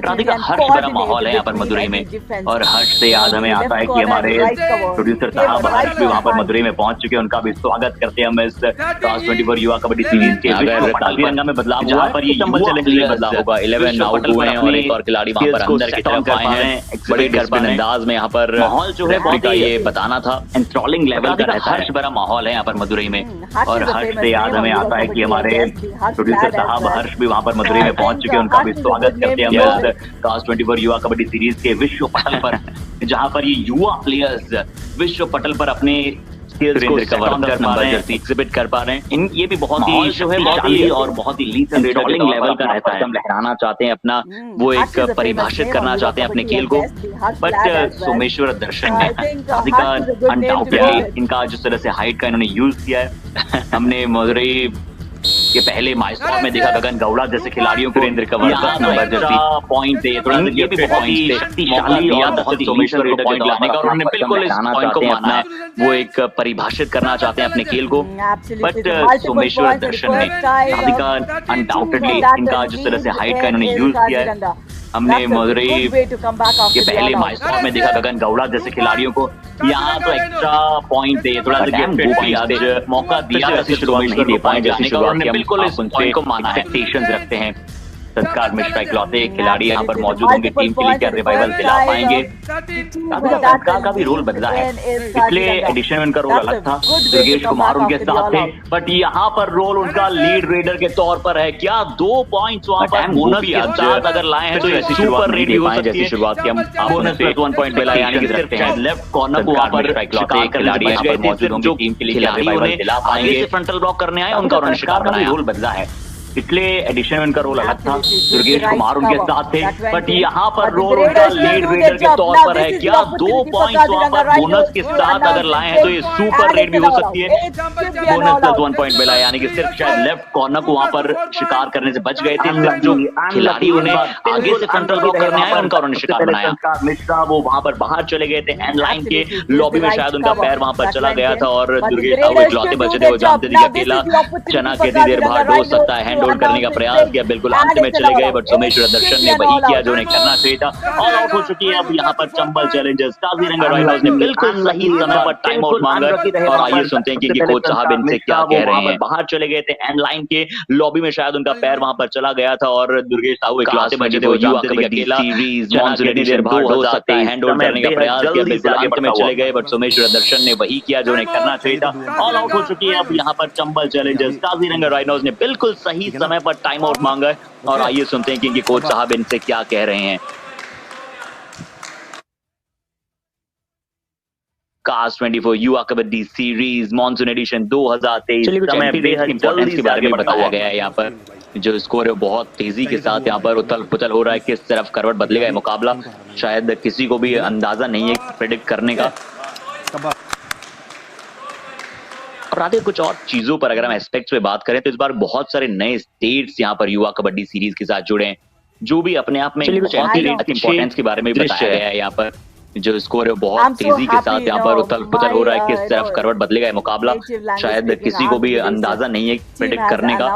राधिका हर्ष भरा माहौल है यहाँ पर मदुरई में और हर्ष से याद हमें आता है कि हमारे प्रोड्यूसर साहब हर्ष भी वहाँ पर मदुरई में पहुंच चुके हैं। उनका भी स्वागत करते हैं हम इस टास्क 24 युवा कबड्डी सीरीज के। अगर काजीरंगा में बदलाव हुआ पर ये चंबल चैलेंज में बदलाव होगा। 11 आउट हुए हैं और एक और खिलाड़ी वहाँ पर अंदर की तरफ आए हैं। बड़े डिसिप्लिन अंदाज में यहाँ पर माहौल जो है रेफरी का ये बताना था। एंट्रोलिंग लेवल का हर्ष भरा माहौल है यहाँ पर मदुरई में और हर्ष से याद हमें आता है कि हमारे प्रोड्यूसर साहब हर्ष भी वहाँ पर मदुरई में पहुंच चुके हैं। उनका भी स्वागत करते हैं हम टास्क 24 युवा कबड्डी सीरीज के विश्व पटल पर जहाँ पर ये युवा प्लेयर्स विश्व पटल पर अपने स्किल्स को एग्जिबिट कर पा रहे हैं। ये भी बहुत ही जो है बहुत और बहुत ही लीथल लेवल का रहता है। हम लहराना चाहते हैं अपना वो एक परिभाषित करना चाहते हैं अपने खेल को। बट सोमेश्वर दर्शन ने राधिका अनडाउटेडली इनका जिस तरह से हाइट का इन्होंने यूज किया है हमने मदुरई के पहले माइस्टॉप में देखा गगन गौड़ा जैसे खिलाड़ियों को नंबर पॉइंट है थोड़ा ये भी बहुत ही शक्तिशाली और बहुत ही सोमेश्वर को पॉइंट लाने का और उन्होंने बिल्कुल इस पॉइंट को मानना है वो एक परिभाषित करना चाहते हैं अपने खेल को। बट सोमेश्वर दर्शन ने राधिका अनडाउटेडली इनका जिस तरह से हाइट का इन्होंने यूज किया है। हमने मदुरई के पहले माइस्टॉप में देखा गगन गौड़ा जैसे खिलाड़ियों को यहाँ तो एक्स्ट्रा पॉइंट है थोड़ा सा मौका दिया नहीं दे पाए जाने का। उन्होंने बिल्कुल इस पॉइंट को माना है। एक्सपेक्टेशंस रखते हैं। संस्कार मिश्रा इकलौते खिलाड़ी यहाँ पर मौजूद होंगे। टीम के लिए क्या रिवाइवल दिला पाएंगे। संस्कार का भी रोल बदला है। पिछले एडिशन में उनका रोल अलग था। दुर्गेश कुमार उनके साथ थे बट यहाँ पर रोल उनका लीड रेडर के तौर पर है। क्या 2 पॉइंट्स वहाँ पर बोनस के साथ अगर लाए हैं तो ऐसी सुपर रेडी हो सकती है। शुरुआत की हम बोनस प्लस 1 पॉइंट मिला यानी कि सिर्फ लेफ्ट कॉर्नर को वहाँ पर इकलौते खिलाड़ी यहाँ पर मौजूद होंगे। टीम के लिए क्या रिवाइवल दिला पाएंगे। फ्रंटल ब्लॉक करने आए उनका उन्होंने शिकार बनाया। रोल बदला है। पिछले एडिशन में उनका रोल अलग था। दुर्गेश कुमार उनके साथ थे बट यहाँ पर रोल उनका लीड रेडर के तौर पर है। क्या 2 पॉइंट्स वहाँ पर बोनस के साथ अगर लाए हैं तो ये सुपर रेड भी हो सकती है। बोनस प्लस 1 पॉइंट मिला यानी कि सिर्फ शायद लेफ्ट कॉर्नर को वहाँ पर शिकार करने से बच गए थे। जो खिलाड़ी उन्हें आगे से फ्रंटल ब्लॉक करने आए उनका उन्होंने शिकार बनाया। मिश्रा वो वहाँ पर बाहर चले गए थे। एंड लाइन के लॉबी में शायद उनका पैर वहाँ पर चला गया था और दुर्गेश साहब इकलौते बचे थे। वो जानते थे कि अकेला चना कितनी देर बाहर डोल सकता है। होल्ड करने का प्रयास किया बिल्कुल अंत में चले गए बट सोमेश्वर दर्शन ने वही किया जो उन्हें करना चाहिए था। ऑल आउट हो चुकी है अब यहाँ पर चंबल चैलेंजर्स। काजीरंगा राइनोज ने बिल्कुल सही समय पर टाइम आउट मांगा और आइए सुनते हैं कि कोच साहब इनसे क्या कह रहे हैं। बाहर चले गए थे। एंड लाइन के लॉबी में शायद उनका पैर वहां पर चला गया था और दुर्गेश साहब इकलौते बचे थे। वो जानते थे कि अकेला कितनी देर बाहर डोल सकता है। हैंड होल्ड करने का प्रयास किया बिल्कुल अंत में चले गए बट सोमेश्वर दर्शन ने वही किया जो उन्हें करना चाहिए था। ऑल आउट हो चुकी है अब यहाँ पर चंबल चैलेंजर्स। काजीरंगा राइनोज ने बिल्कुल सही समय पर टाइम आउट मांगा है और आइए सुनते हैं कि इनके कोच साहब इनसे क्या कह रहे हैं। Cast 24 Yuva Kabaddi series monsoon edition 2023 importance के बारे में बताया गया है। यहाँ पर जो स्कोर है बहुत तेजी के साथ यहाँ पर उथल पुथल हो रहा है। किस तरफ करवट बदलेगा मुकाबला शायद किसी को भी अंदाजा नहीं है प्रेडिक्ट करने का। और आगे कुछ और चीजों पर अगर हम एस्पेक्ट्स पे बात करें तो इस बार बहुत सारे नए स्टेट्स यहाँ पर युवा कबड्डी सीरीज के साथ जुड़े हैं जो भी अपने आप में इंपॉर्टेंस के बारे में बताया गया है। यहाँ पर जो स्कोर है बहुत तेजी के साथ यहाँ पर उथल पुथल हो रहा है। किस तरफ करवट बदलेगा मुकाबला शायद किसी को भी अंदाजा नहीं है प्रेडिक्ट करने का।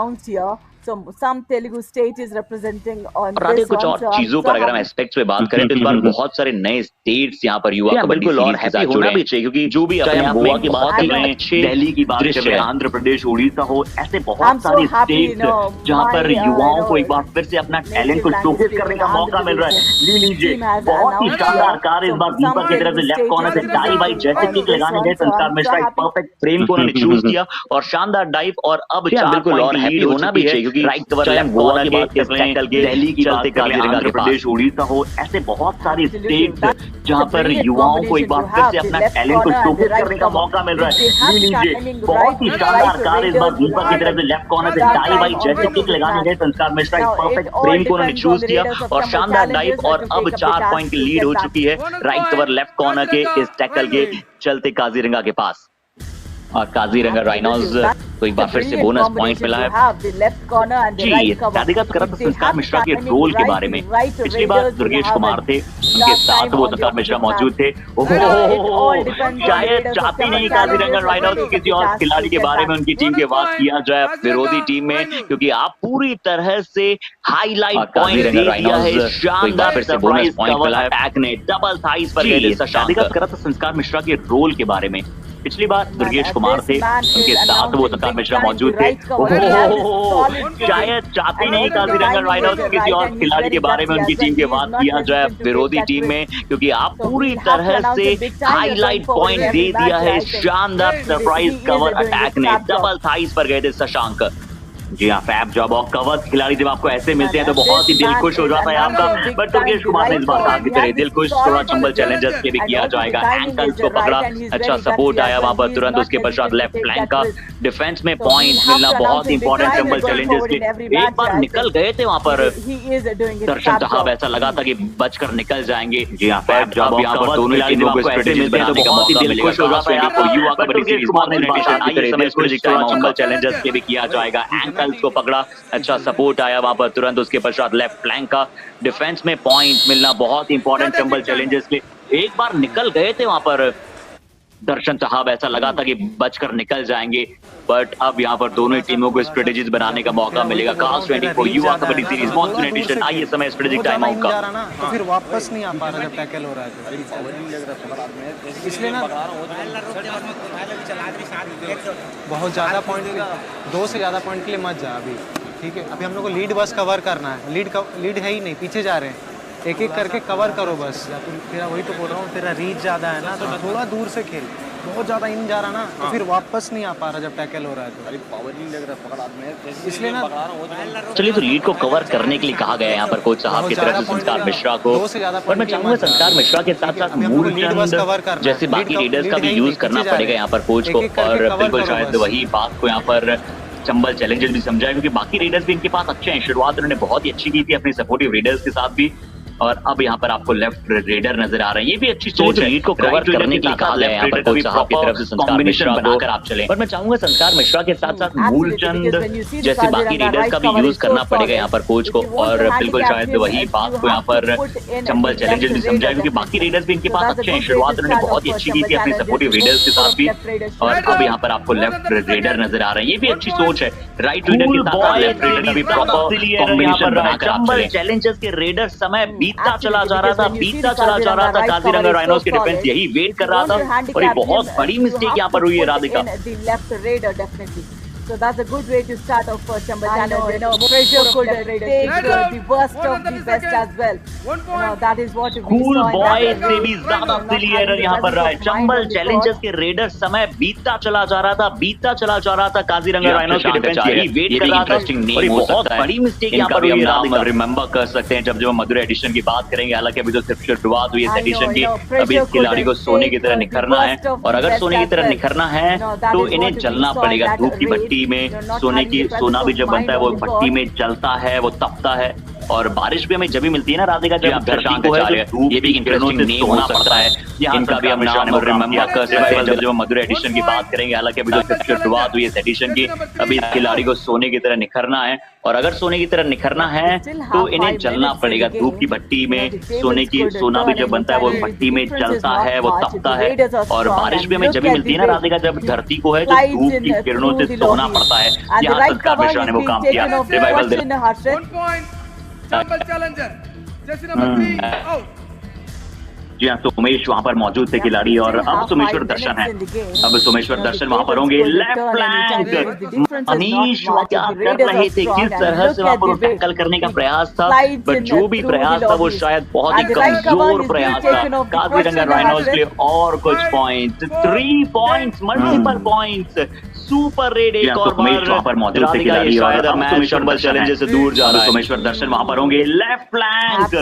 some Telugu state is representing on और आगे कुछ और चीजों पर अगर हम एस्पेक्ट्स पे बात करें तो इस बार बहुत सारे नए स्टेट्स यहाँ पर युवा कबड्डी सीरीज के साथ जुड़े भी चाहिए क्योंकि जो भी अपने आप में की बात कर रहे हैं दिल्ली की बात कर रहे हैं आंध्र प्रदेश उड़ीसा हो ऐसे बहुत सारे स्टेट्स जहाँ पर युवाओं को एक बार फिर से अपना टैलेंट को शोकेस करने का मौका मिल रहा है। ले लीजिए बहुत ही शानदार कार्य इस बार दीपक की तरफ से लेफ्ट कॉर्नर से डाई बाई जैसे किक लगाने गए संस्कार मिश्रा एक परफेक्ट फ्रेम को उन्होंने चूज किया और शानदार डाइव और अब बिल्कुल और हैप्पी होना भी चाहिए क्योंकि राइट कवर लेफ्ट गोवा की बात कर रहे हैं, दिल्ली की बात कर रहे हैं, आंध्र प्रदेश, उड़ीसा हो, ऐसे बहुत सारे स्टेट जहां पर युवाओं को एक बार फिर से अपना टैलेंट को शोकेस करने का मौका मिल रहा है। ये लीजिए बहुत ही शानदार कार इस बार दीपक की तरफ से लेफ्ट कॉर्नर से डाई बाई जैसे किक लगाने गए संस्कार मिश्रा, एक परफेक्ट फ्रेम को उन्होंने चूज किया और शानदार डाइव, और अब 4 पॉइंट की लीड हो चुकी है राइट कवर लेफ्ट कॉर्नर के इस टैकल के चलते काजीरंगा के पास। और काजीरंगा राइनोज को एक बार फिर से बोनस पॉइंट मिला है। जी, राधिका कर रहा था संस्कार मिश्रा के रोल के बारे में। पिछली बार दुर्गेश कुमार थे, उनके साथ वो संस्कार मिश्रा मौजूद थे। शायद चाहती नहीं काजीरंगा राइनोज किसी और खिलाड़ी के बारे में उनकी टीम के बात किया जाए विरोधी टीम में, क्योंकि आप पूरी तरह से हाईलाइट पॉइंट दे दिया है। शानदार सरप्राइज कवर अटैक ने डबल थाइस पर गए। राधिका कर रहा था संस्कार मिश्रा के रोल के बारे में। पिछली बार दुर्गेश कुमार थे, उनके साथ वो संस्कार मिश्रा मौजूद थे। शायद चाहती नहीं काजीरंगा राइनोज किसी और खिलाड़ी के बारे में उनकी टीम के बात किया जाए विरोधी टीम में, क्योंकि आप पूरी तरह से हाईलाइट पॉइंट दे दिया है। शानदार सरप्राइज कवर अटैक ने डबल थाइस पर गए थे शशांक। जी हाँ, फैब जॉब और कवर खिलाड़ी जब आपको ऐसे मिलते हैं तो बहुत ही दिल खुश हो जाता है आपका। बट दुर्गेश कुमार ने इस बार कहा कि तरह दिल खुश थोड़ा चंबल चैलेंजर्स के भी किया जाएगा। एंकल्स को पकड़ा, अच्छा सपोर्ट आया वहां पर तुरंत। उसके पश्चात लेफ्ट फ्लैंक का डिफेंस में पॉइंट मिलना बहुत इंपॉर्टेंट चंबल चैलेंजर्स के। एक बार निकल गए थे वहां पर दर्शन साहब, ऐसा लगा था कि बचकर निकल जाएंगे। जी हाँ, फैब जॉब यहाँ पर दोनों टीमों को स्ट्रेटेजीज बनाने का मौका मिलेगा। युवा कबड्डी सीरीज चंबल चैलेंजर्स के भी किया जाएगा। एंकल्स को पकड़ा, अच्छा सपोर्ट आया वहां पर तुरंत। उसके पश्चात लेफ्ट फ्लैंक का डिफेंस में पॉइंट मिलना बहुत इंपॉर्टेंट चंबल चैलेंजर्स के। एक बार निकल गए थे वहां पर दर्शन साहब, ऐसा लगा था कि बचकर निकल जाएंगे। बट अब यहाँ पर दोनों टीमों को स्ट्रेटेजीज बनाने का मौका मिलेगा। Cast 24 Yuva Kabaddi series monsoon addition. आइए समय स्ट्रेटेजिक टाइम आउट का। तो फिर वापस नहीं आ पा रहा जब टैकल हो रहा है, इसलिए ना बहुत ज्यादा पॉइंट, 2 से ज्यादा पॉइंट के लिए मत जा अभी, ठीक है। अभी हम लोग को लीड बस कवर करना है। लीड है ही नहीं, पीछे जा रहे हैं, एक एक करके कवर करो बस। या तेरा वही तो बोल रहा हूँ, तेरा रीच ज़्यादा है ना, तो थोड़ा दूर से खेल। बहुत ज़्यादा इन जा रहा ना तो फिर वापस नहीं आ पा रहा जब टैकल हो रहा है तो। पावर नहीं लग रहा, इसलिए ना। चलिए, तो लीड को कवर करने के लिए कहा गया है यहाँ पर कोच साहब की तरफ से संस्कार मिश्रा को। और मैं चाहूंगा संस्कार मिश्रा के साथ साथ मूलचंद जैसे बाकी लीडर्स का भी यूज करना पड़ेगा यहाँ पर कोच को। और बिल्कुल शायद वही बात को यहाँ पर चंबल चैलेंजर्स भी समझाए, क्योंकि बाकी रीडर्स भी इनके पास अच्छे हैं। शुरुआत उन्होंने बहुत ही अच्छी की थी अपने सपोर्टिव रीडर्स के साथ भी, और अब यहाँ पर आपको लेफ्ट रेडर नजर आ रहे हैं। ये भी अच्छी सोच है, लीड को कवर करने के लिए कहा गया है यहाँ पर कोच साहब की तरफ से संस्कार मिश्रा बनाकर आप चले। और मैं चाहूंगा संस्कार मिश्रा के साथ साथ मूलचंद जैसे बाकी रीडर्स का भी यूज करना पड़ेगा यहाँ पर कोच को। और बिल्कुल शायद वही बात को यहाँ पर चंबल चैलेंजर्स भी समझाए, क्योंकि बाकी रीडर्स भी इनके पास अच्छे हैं। शुरुआत उन्होंने बहुत ही अच्छी की थी अपने सपोर्टिव रीडर्स के साथ भी, और अब यहाँ पर आपको लेफ्ट रेडर नजर आ रहे हैं। ये भी अच्छी सोच है, राइट रीडर के साथ लेफ्ट रेडर का भी प्रॉपर कॉम्बिनेशन बनाकर आप चले। चैलेंजर्स के रेडर समय बीतता चला जा रहा था, बीतता चला जा रहा था। काजीरंगा राइनोज की डिफेंस यही वेट कर रहा था, और ये बहुत बड़ी मिस्टेक यहाँ पर हुई है Radhika. So that's a good way to start off for Chambal Challenge. Pressure could take the worst of the best as well. That is what we Cool saw. boy से भी ज्यादा सिली एरर यहाँ पर रहा है। चंबल चैलेंजर्स के रेडर समय बीतता चला जा रहा था, बीतता चला जा रहा था। काजीरंगा राइनोज की डिफेंस यही वेट कर रहा था, और ये बहुत बड़ी मिस्टेक यहाँ पर हुई है राधिका। रिमेंबर कर सकते हैं जब मधुर एडिशन की बात करेंगे। हालांकि अभी तो सिर्फ शुरुआत हुई है एडिशन की। अभी इस खिलाड़ी को सोने की तरह निखरना है, और अगर सोने की तरह निखरना है तो इन्हें चलना पड़ेगा धूप की भट्टी में। सोना भी जब बनता है वो भट्टी में जलता है, वो तपता है। और बारिश भी हमें जब भी मिलती है ना राधिका, जब धरती को है, ये भी इंटरेस्टिंग नेम हो सकता है। इनका भी हम नाम रिमेंबर कर सकते हैं जब मधुर एडिशन की बात करेंगे। हालांकि अभी तो सिर्फ शुरुआत हुई है इस एडिशन की। अभी इस खिलाड़ी को सोने की तरह निखरना है, और अगर सोने की तरह निखरना है तो इन्हें जलना पड़ेगा धूप की भट्टी में। सोना भी जब बनता है वो भट्टी में जलता है, वो तपता है। और बारिश भी हमें जब भी मिलती है ना राधिका, जब धरती को है, जो धूप की किरणों से सोना पड़ता है। यहाँ संस्कार मिश्रा ने वो काम किया, रिवाइवल दे। चंबल चैलेंजर जैसे नंबर 3 आउट। जी हाँ, सोमेश वहां पर मौजूद थे खिलाड़ी, और अब सोमेश्वर दर्शन है। अब सोमेश्वर दर्शन वहां पर होंगे। लेफ्ट फ्लैंक मनीष क्या कर रहे थे, किस तरह से वहां पर टैकल करने का प्रयास था, बट जो भी प्रयास था वो शायद बहुत ही कमजोर प्रयास था। काजीरंगा राइनोज के लिए और कुछ points, 3 points, multiple points. Super red एक और बार राधिका ये शायद मैच चंबल चैलेंजर से दूर जा रहा है। सोमेश्वर दर्शन वहां पर होंगे, लेफ्ट फ्लैंक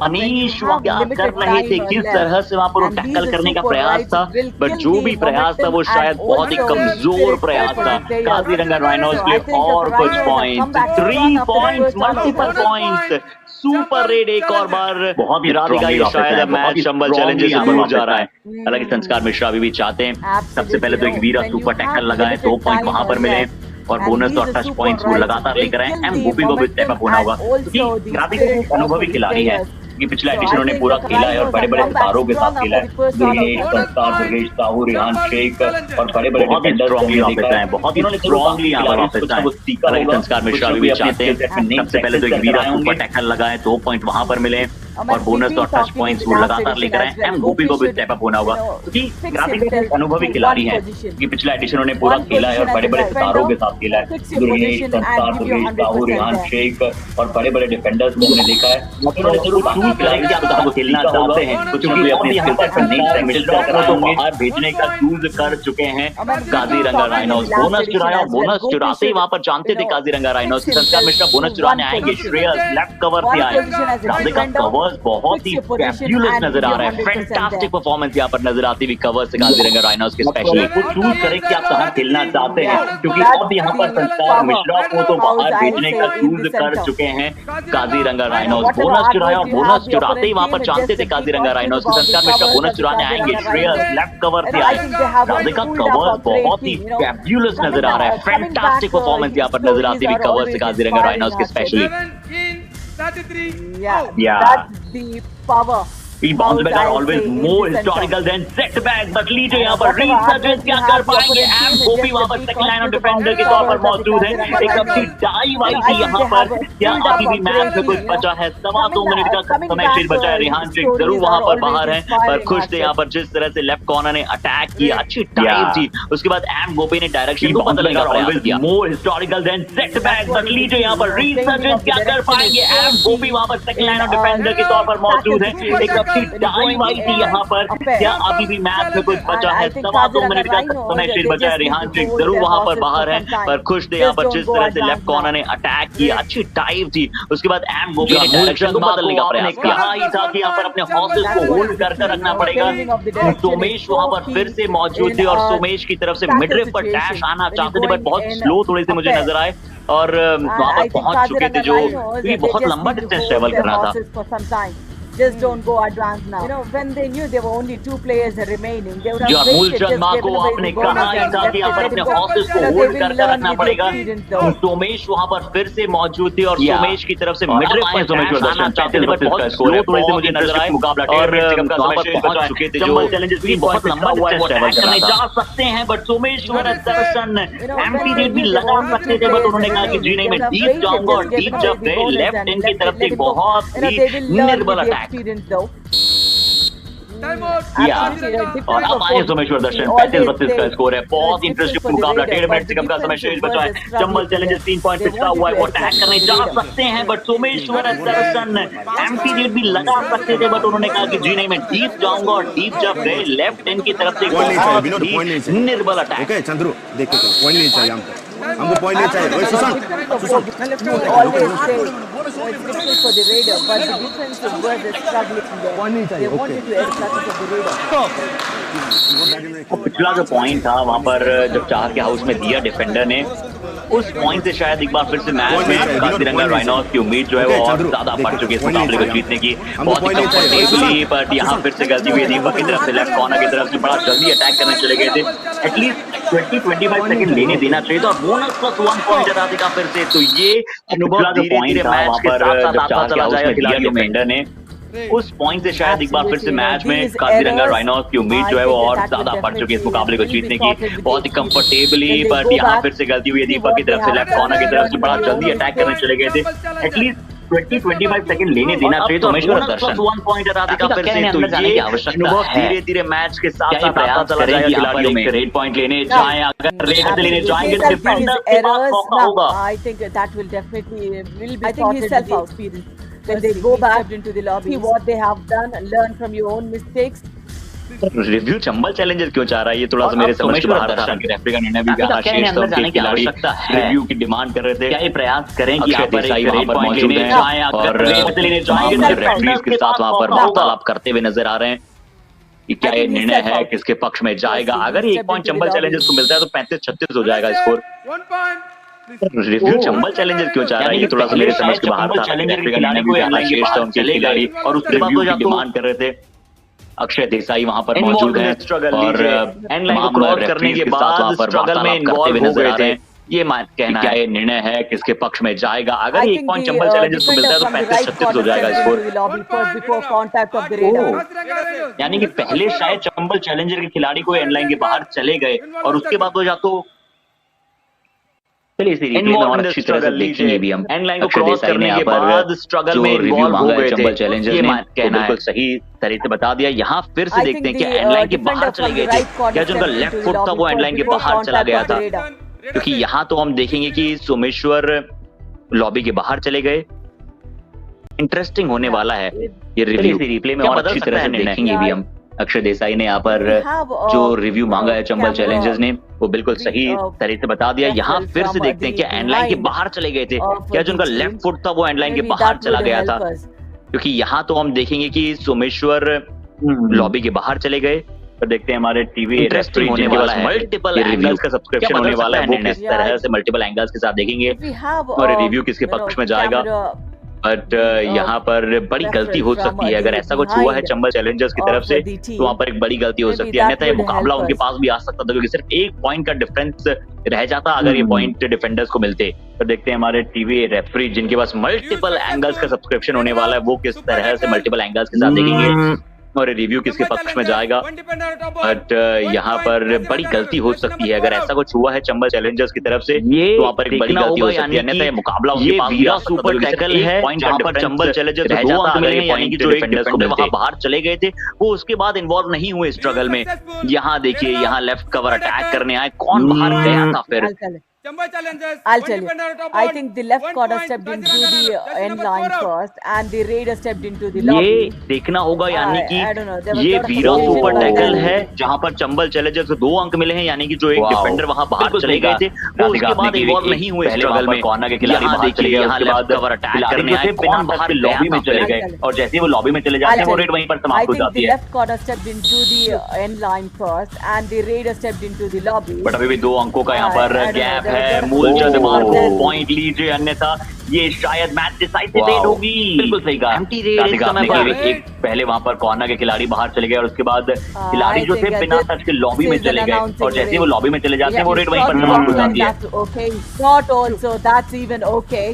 मनीष क्या कर रहे थे, किस तरह से वहां पर वो टैकल करने का प्रयास था, बट जो भी प्रयास था वो शायद बहुत ही कमजोर प्रयास था। काजीरंगा राइनोज के लिए और कुछ point, 3 points, multiple points, super red एक और बार बहुत ही राधिका ये शायद मैच चंबल चैलेंजर से दूर जा रहा है। हालांकि संस्कार मिश्रा अभी भी चाहते हैं सबसे पहले तो एक वीरा सुपर टैकल लगाए, 2 पॉइंट वहां पर मिले और बोनस और टच पॉइंट्स वो लगातार लेकर आए। एम गोपी को भी स्टेप अप होना होगा क्योंकि राधिका अनुभवी खिलाड़ी है कि पिछला एडिशन उन्होंने पूरा खेला है और बड़े-बड़े सितारों के साथ खेला है। दुर्गेश, संस्कार, दुर्गेश, साहू, रिहान शेख और बड़े-बड़े डिफेंडर वापस आए, बहुत ही स्ट्रांगली यहाँ पर वापस आए। संस्कार मिश्रा भी चाहते हैं सबसे पहले तो एक वीरा सुपर टैकल लगाए, 2 पॉइंट वहां पर मिले और बोनस और टच पॉइंट्स वो लगातार लेकर आए। एम गोपी को भी स्टेप अप होना होगा क्योंकि राधिका अनुभवी खिलाड़ी है कि पिछला एडिशन उन्होंने पूरा खेला है और बड़े-बड़े सितारों के साथ खेला है। दुर्गेश, संस्कार, दुर्गेश, साहू, रिहान शेख और बड़े-बड़े डिफेंडर्स को उन्होंने देखा है। उन्होंने जरूर खिलाएंगे आप सबको खेलना चाहते हैं क्योंकि अपनी यहाँ पर मिडिल ब्लॉक को बाहर भेजने का चूज कर चुके हैं काजीरंगा राइनोज। बोनस चुराया, बोनस चुराते ही वहां पर जानते थे काजीरंगा राइनोज की संस्कार मिश्रा बोनस चुराने आएंगे। श्रेयस लेफ्ट कवर से आए, राधिका कवर्स बहुत ही फैबुलस नजर आ रहा है, फैंटास्टिक परफॉर्मेंस यहाँ पर नजर आती हुई कवर से काजीरंगा राइनोज के स्पेशली वो चूज करें कि आप कहां खेलना चाहते हैं क्योंकि अब यहाँ पर संस्कार मिश्रा को तो बाहर भेजने का चूज कर चुके हैं काजीरंगा राइनोज। बोनस चुराया, बोनस चुराते ही वहां पर जानते थे काजीरंगा राइनोज की संस्कार मिश्रा बोनस चुराने आएंगे। श्रेयस लेफ्ट कवर से आए, राधिका कवर्स बहुत ही फैबुलस नजर आ रहा है, फैंटास्टिक परफॉर्मेंस यहाँ पर नजर आती हुई कवर से काजीरंगा राइनोज के specially. 33. Yeah. That's the power. He bounce back are always more historical than setback, but leader यहाँ पर resurgence क्या कर पाएंगे? एम गोपी वहाँ पर सेकंड लाइन और डिफेंडर के तौर पर मौजूद है। एक अपनी डाइव आई थी यहाँ पर, क्या अभी भी मैच में कुछ बचा है? 2.25 मिनट का समय शेष बचा है। रिहान शेख जरूर वहाँ पर बाहर है पर खुश थे यहाँ पर जिस तरह से लेफ्ट कॉर्नर ने अटैक किया, अच्छी डाइव थी। उसके बाद एम गोपी ने डायरेक्शन को बदलने का प्रयास किया। More historical than setback, but leader यहाँ पर resurgence क्या कर पाएंगे? एम गोपी वहाँ पर सेकंड लाइन और डिफेंडर के तौर पर मौजूद है। एक टाइम आई थी यहाँ पर, क्या अभी भी मैच में कुछ बचा है? 2.25 मिनट का समय शेष बचा है। रिहान शेख जरूर वहाँ पर बाहर है पर खुश थे यहाँ पर जिस तरह से लेफ्ट कॉर्नर ने अटैक किया, अच्छी टाइम थी। उसके बाद एम गोपी ने डायरेक्शन को बदलने का प्रयास किया। ही था कि यहाँ पर अपने हॉर्सेस को होल्ड कर रखना पड़ेगा। सोमेश वहाँ पर फिर से मौजूद थे और सोमेश की तरफ से मिडरिफ पर डैश आना चाहते थे बट बहुत स्लो थोड़े से मुझे नजर आए और वहाँ पर पहुंच चुके थे जो बहुत लंबा डिस्टेंस ट्रेवल करना था। Just don't go advance now. You know, when they knew there were only 2 players remaining, they would have waited. just को आपने कहा ही था कि यहाँ पर अपने हॉर्सेस को होल्ड करके रखना पड़ेगा। सोमेश वहाँ पर फिर से मौजूद थे और सोमेश की तरफ से मिडरिफ पर सोमेश आना चाहते थे बट बहुत स्लो थोड़े से मुझे नजर आए और वहाँ पर पहुंच चुके थे जो चैलेंजेस भी बहुत लंबा डिस्टेंस ट्रैवल जा सकते हैं but Somesh Darshan MP rate भी लगा सकते थे बट उन्होंने कहा कि जी नहीं मैं डीप जाऊंगा और डीप जब गए लेफ्ट एंड की तरफ से बहुत ही निर्बल अटैक। और अब आए सोमेश्वर दर्शन 35-32 का स्कोर है। बहुत इंटरेस्टिंग मुकाबला, 1.5 मिनट से कम का समय शेष बचा है। चंबल चैलेंजर्स 3 पॉइंट पिछड़ा हुआ है, वो अटैक करने जा सकते हैं but Someshwar Darshan empty rate भी लगा सकते थे बट उन्होंने कहा कि जी नहीं मैं डीप जाऊंगा और डीप जब गए लेफ्ट एंड की तरफ से निर्बल अटैक। ओके चंद्रू देखो पॉइंट नहीं चाहिए हमको पॉइंट नहीं चाहिए। ओए Sushant for the Raider, but the defensive was struggling there. They wanted to add clutches of the Raider. पिछला जो पॉइंट था वहाँ पर जब चार के हाउस में दिया डिफेंडर ने, उस पॉइंट से शायद एक बार फिर से मैच में काजीरंगा राइनोज की उम्मीद जो है वो और ज्यादा बढ़ चुकी है इस मुकाबले को जीतने की। बहुत ही कंफर्टेबली बट यहाँ फिर से गलती हुई दीपक की तरफ से, लेफ्ट कॉर्नर की तरफ से बड़ा जल्दी अटैक करने चले गए थे। एटलीस्ट 20-25 सेकंड लेने देना चाहिए था। बोनस +1 पॉइंट जता देगा फिर से, तो ये अनुभव धीरे-धीरे मैच के साथ आता चला जाएगा खिलाड़ी डिफेंडर ने। उस पॉइंट से शायद एक बार फिर से मैच में काजीरंगा राइनोज की उम्मीद जो है वो और ज्यादा बढ़ चुकी है इस मुकाबले को जीतने की। बहुत ही कंफर्टेबली बट यहाँ फिर से गलती हुई है दीपक की तरफ से, लेफ्ट कॉर्नर की तरफ से बड़ा जल्दी अटैक करने चले गए थे। एटलीस्ट 20-25 सेकंड लेने देना चाहिए सोमेश्वर दर्शन। 1 पॉइंट हटा देगा फिर से, तो ये अनुभव धीरे-धीरे मैच के साथ आता चला जाएगा खिलाड़ियों में। रेड पॉइंट लेने जाएं, अगर रेड लेने जाएंगे तो डिफेंडर के पास मौका होगा। I think that will definitely will be. I think he's self-experienced. When they go back into the lobby, see what they have done and learn from your own mistakes. Review Chambal challenger क्यों चाह रहा है, ये थोड़ा सा मेरे समझ के बाहर था। रेफरी का निर्णय भी बेहद शेष था, उनके खिलाड़ी रिव्यू की डिमांड कर रहे थे। क्या ये प्रयास करें कि यहाँ पर वहां पर मौजूद हैं और रेफरीज के साथ वहां पर वार्तालाप करते हुए नजर आ रहे हैं कि क्या ये निर्णय है किसके पक्ष में जाएगा। अगर ये 1 पॉइंट चंबल चैलेंजर्स को मिलता है तो 35-36 हो जाएगा स्कोर। रिव्यू चंबल चैलेंजर क्यों चाह रहा है, ये थोड़ा सा मेरे समझ के बाहर था। रेफरी का निर्णय भी बेहद शेष था, उनके खिलाड़ी और उसके बाद वो डिमांड कर रहे थे। अक्षय देसाई वहां पर मौजूद हैं और एंड लाइन को क्रॉस करने के बाद स्ट्रगल में इन्वॉल्व हो गए थे। ये कहना है निर्णय है किसके पक्ष में जाएगा। अगर 1 पॉइंट चंबल चैलेंजर्स को मिलता है तो 35-36 हो जाएगा स्कोर। यानी कि पहले शायद चंबल चैलेंजर के खिलाड़ी को एंड लाइन के बाहर चले गए और उसके बाद वो या तो चलिए इस रिप्ले में और अच्छी तरह से देखेंगे भी हम। एंड लाइन को क्रॉस करने के बाद स्ट्रगल में इन्वॉल्व हो गए चंबल चैलेंजर्स ने कहना है सही तरह से बता दिया। यहाँ फिर से देखते हैं कि एंड लाइन के बाहर चले गए थे, क्या जो उनका लेफ्ट फुट था वो एंड लाइन के बाहर चला गया था, क्योंकि यहाँ तो हम देखेंगे कि सोमेश्वर लॉबी के बाहर चले गए। इंटरेस्टिंग होने वाला है ये रिप्ले में और अच्छी तरह से देखेंगे भी हम। अक्षय देसाई ने यहाँ पर जो रिव्यू मांगा है चंबल चैलेंजर्स ने वो बिल्कुल सही तरह से बता दिया। यहाँ फिर से देखते हैं कि एंड लाइन के बाहर चले गए थे, क्या जो उनका लेफ्ट फुट था वो एंड लाइन के बाहर चला गया था, क्योंकि यहाँ तो हम देखेंगे कि सोमेश्वर लॉबी के बाहर चले गए। तो देखते हैं हमारे टीवी इंटरेस्टिंग होने वाला है, मल्टीपल एंगल्स का सब्सक्रिप्शन होने वाला है, वो किस तरह से मल्टीपल एंगल्स के साथ देखेंगे और रिव्यू किसके पक्ष में जाएगा। बट यहाँ पर बड़ी गलती हो सकती है, अगर ऐसा कुछ हुआ है चंबल चैलेंजर्स की तरफ से तो वहाँ पर एक बड़ी गलती हो सकती है, अन्यथा ये मुकाबला उनके पास भी आ सकता था, क्योंकि सिर्फ 1 पॉइंट का डिफरेंस रह जाता अगर ये पॉइंट डिफेंडर्स को मिलते। तो देखते हैं हमारे टीवी रेफरी जिनके पास मल्टीपल एंगल्स का सब्सक्रिप्शन होने वाला है वो किस तरह से मल्टीपल एंगल्स के साथ देखेंगे और रिव्यू किसके पक्ष में जाएगा। बट यहाँ पर बड़ी गलती हो सकती है, अगर ऐसा कुछ हुआ है चंबल चैलेंजर्स की तरफ से तो वहाँ पर एक बड़ी गलती हो सकती है, अन्यथा ये मुकाबला उनके पास भी आ सकता था, क्योंकि सिर्फ 1 पॉइंट जहां पर चंबल चैलेंजर्स रह जाता अगर ये पॉइंट जो डिफेंडर्स को वहां बाहर चले गए थे वो उसके बाद इन्वॉल्व नहीं हुए स्ट्रगल में। यहाँ देखिए यहाँ लेफ्ट कवर अटैक करने आए, कौन बाहर गया था फिर। I'll tell you. I think the left corner stepped into the end line first, and the raider stepped into the lobby. ये देखना होगा यानी कि ये वीरा सुपर टैकल है जहां पर चंबल चैलेंजर्स को 2 अंक मिले हैं, यानी कि जो एक डिफेंडर वहां बाहर चले गए थे वो उसके बाद इन्वॉल्व नहीं हुए स्ट्रगल में। कॉर्नर के खिलाड़ी बाहर चले गए, उसके बाद कवर अटैक करने आए, कौन बाहर लॉबी में चले गए और जैसे ही वो लॉबी में चले जाते हैं वो रेड वहीं पर समाप्त हो जाती है। Left corner stepped into the end line first, and the raider stepped into the lobby. But अभी भी 2 अंकों का यहाँ पर गैप है। मूलचंद मार्को पॉइंट लीजिए, अन्यथा ये शायद मैच डिसाइसिव रेड होगी। बिल्कुल सही कहा, एम्प्टी रेड इस समय पर एक पहले वहां पर कॉर्नर के खिलाड़ी बाहर चले गए और उसके बाद खिलाड़ी जो थे बिना टच के लॉबी में चले गए और जैसे ही वो लॉबी में चले जाते हैं वो रेड वहीं पर समाप्त हो जाती है। Okay, not also that's even okay.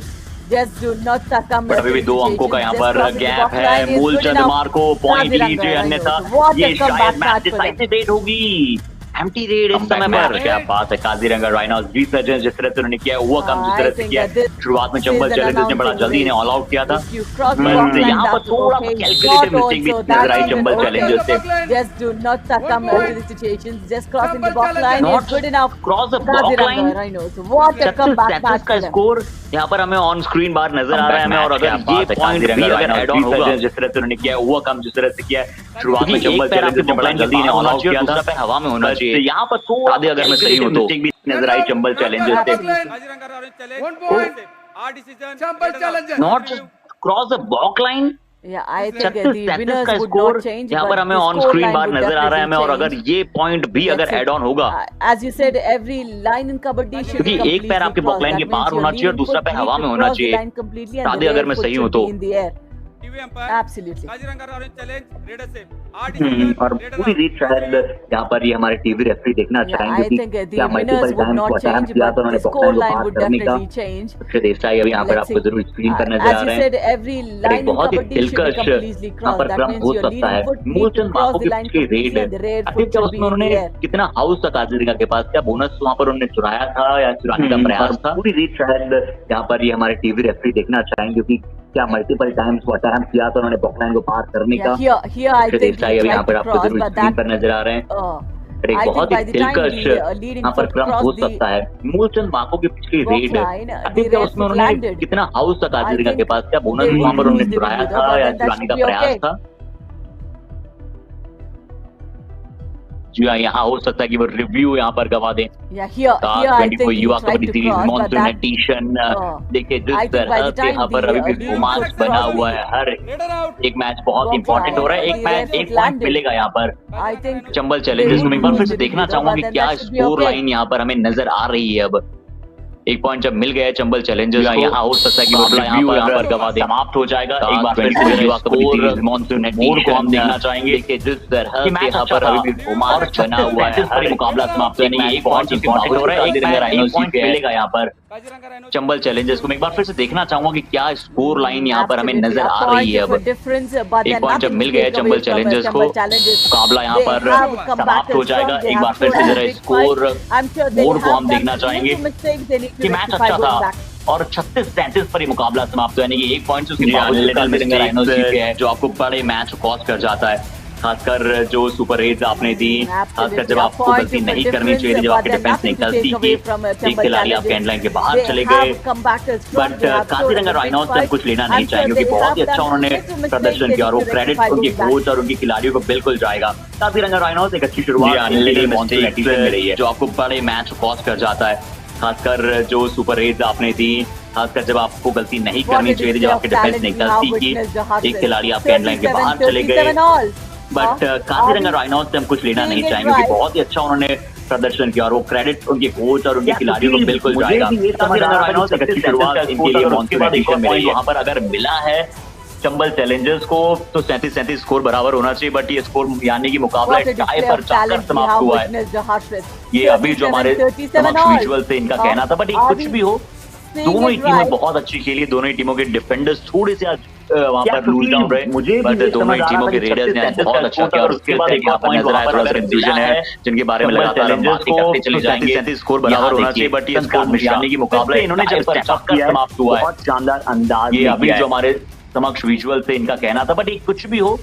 Just do not succumb. But अभी भी 2 अंकों का यहाँ पर गैप है। मूलचंद मार्को पॉइंट लीजिए, अन्यथा ये शायद मैच डिसाइसिव रेड होगी। एम्प्टी रेड इस समय पर क्या बात है। काजीरंगा राइनोज रिसर्जेंस जिस तरह से उन्होंने किया, ओवरकम जिस तरह से किया, शुरुआत में चंबल चैलेंजर्स ने बड़ा जल्दी इन्हें ऑल आउट किया था। यहाँ पर थोड़ा सा कैलकुलेटेड मिस्टेक भी नजर आई चंबल चैलेंजर्स से। Just do not succumb to the situations. Just crossing the box line is good enough. Cross the box line. What a comeback match का स्कोर यहाँ पर हमें ऑन स्क्रीन बार नजर आ रहा है हमें, और अगर ये पॉइंट भी अगर ऐड ऑन होगा जिस तरह से उन्होंने किया, ओवरकम जिस तरह से किया, शुरुआत में चंबल चैलेंजर्स ने बड़ा जल्दी इन्हें ऑल आउट किया था, दूसरा पैर हवा में होना चाहिए। यहाँ पर थोड़ा अगर मैं सही हूं तो नजर आई चंबल चैलेंजर्स से। Not cross the box line. Yeah, I think the winners would not change. यहाँ पर हमें ऑन स्क्रीन बार नजर आ रहा है हमें, और अगर ये पॉइंट भी अगर ऐड ऑन होगा, as you said, every line in kabaddi should be क्योंकि एक पैर आपके बॉक्स लाइन के बाहर होना चाहिए और दूसरा पैर हवा में होना चाहिए। शादी अगर मैं सही हूं तो Absolutely. और पूरी रीत शायद यहाँ पर ये हमारे टीवी रेफरी देखना चाहेंगे कि क्या मल्टीपल टाइम्स को अटैम्प्ट किया तो उन्होंने बॉक्स लाइन को पार करने का। अक्षय देसाई अभी यहाँ पर आपको जरूर स्क्रीन पर नजर आ रहे हैं। एक बहुत ही दिलकश यहाँ पर क्रम हो सकता है। मूलचंद मार्को की पिछली रेड क्या उसमें उन्होंने कितना हाउस था काजीरंगा के पास, क्या बोनस वहाँ पर उन्होंने चुराया था या चुराने का प्रयास था। पूरी रीत शायद यहाँ पर ये हमारे टीवी रेफरी देखना चाहेंगे कि क्या मल्टीपल टाइम्स वो अटैम्प्ट किया तो उन्होंने बॉक्स लाइन को पार करने का। अक्षय देसाई अभी यहाँ पर आपको जरूर स्क्रीन पर नजर आ रहे हैं। एक बहुत ही दिलकश यहाँ पर क्रम हो सकता है। मूलचंद मार्को की पिछली रेड क्या उसमें उन्होंने कितना हाउस था काजीरंगा के पास, क्या बोनस वहाँ पर उन्होंने चुराया था या चुराने का प्रयास था। जी हाँ, यहाँ हो सकता है कि वो रिव्यू यहाँ पर गवा दें। Yeah, here I think he Yuva tried Kabaddi to series cross, but monsoon that edition देखिए I जिस think by तरह the से time यहाँ पर the अभी भी lead रोमांच was बना crossed, हुआ है, हर एक मैच बहुत इंपॉर्टेंट हो रहा है। एक मैच एक पॉइंट मिलेगा यहाँ पर I think चंबल चैलेंजर्स को। मैं एक बार फिर से देखना चाहूंगा कि क्या स्कोर लाइन यहाँ पर हमें नजर आ रही है। अब एक पॉइंट जब मिल गया चंबल चैलेंजर्स को, यहाँ हो सकता है कि वो यहाँ पर गवा दे, समाप्त हो जाएगा। एक बार फिर से युवा कबड्डी सीरीज मॉनसून एडिशन को हम देखना चाहेंगे कि जिस तरह से यहाँ पर अभी भी रोमांच बना हुआ है, हर मुकाबला समाप्त होने में एक पॉइंट इंपॉर्टेंट हो रहा है। एक पॉइंट मिलेगा यहाँ पर चंबल चैलेंजर्स को। मैं एक बार फिर से देखना चाहूंगा कि क्या स्कोर लाइन यहाँ पर हमें नजर आ रही है। अब एक पॉइंट जब मिल गया चंबल चैलेंजर्स को, मुकाबला यहाँ पर समाप्त हो जाएगा। एक बार फिर से जरा स्कोर बोर्ड को हम देखना चाहेंगे कि मैच अच्छा था और 36-37 पर ये मुकाबला समाप्त यानी कि एक पॉइंट से जो आपको बड़े मैच कॉस्ट कर जाता है, खासकर जो सुपर रेड्स आपने दी, खासकर जब आपको गलती नहीं करनी चाहिए, जब आपकी डिफेंस ने गलती की, एक खिलाड़ी आपके एंडलाइन के बाहर चले गए। बट काजीरंगा राइनोज से कुछ लेना नहीं चाहिए क्योंकि बहुत ही अच्छा उन्होंने प्रदर्शन किया और वो क्रेडिट उनके कोच और उनके खिलाड़ियों को बिल्कुल जाएगा। काजीरंगा राइनोज एक अच्छी शुरुआत रही है जो आपको बड़े मैच कॉस्ट कर जाता है, खासकर जो सुपर रेड्स आपने दी, खासकर जब आपको गलती नहीं करनी चाहिए, जब आपके डिफेंस ने गलती की, एक खिलाड़ी आपके एंडलाइन के बाहर चले गए। बट काजीरंगा राइनोज से हम कुछ लेना नहीं चाहेंगे क्योंकि बहुत ही अच्छा उन्होंने प्रदर्शन किया और वो क्रेडिट उनके कोच और उनके खिलाड़ियों को बिल्कुल जाएगा। काजीरंगा राइनोज एक अच्छी शुरुआत इनके लिए मॉनसून एडिशन में रही है। वहाँ पर अगर मिला है चंबल चैलेंजर्स को तो 37-37 स्कोर बराबर होना चाहिए, बट ये स्कोर यानी कि मुकाबला टाई पर जाकर समाप्त हुआ है। ये अभी जो हमारे विजुअल से इनका कहना था, बट ये कुछ भी हो, दोनों ही टीमें बहुत अच्छी खेली। दोनों ही टीमों के डिफेंडर्स थोड़े से आज वहाँ पर लूज डाउन रहे, बट दोनों ही टीमों के रेडर्स ने बहुत अच्छा किया और उसके बाद एक यहाँ पर नजर आया थोड़ा सा कंफ्यूजन है जिनके बारे में लगातार हम बातें करते चले जाएंगे। 37 स्कोर बराबर होना चाहिए, बट ये स्कोर यानी कि मुकाबला इन्होंने जब समाप्त हुआ है, बहुत शानदार अंदाज। ये अभी जो हमारे समक्ष विजुअल से इनका कहना था, बट ये कुछ भी हो,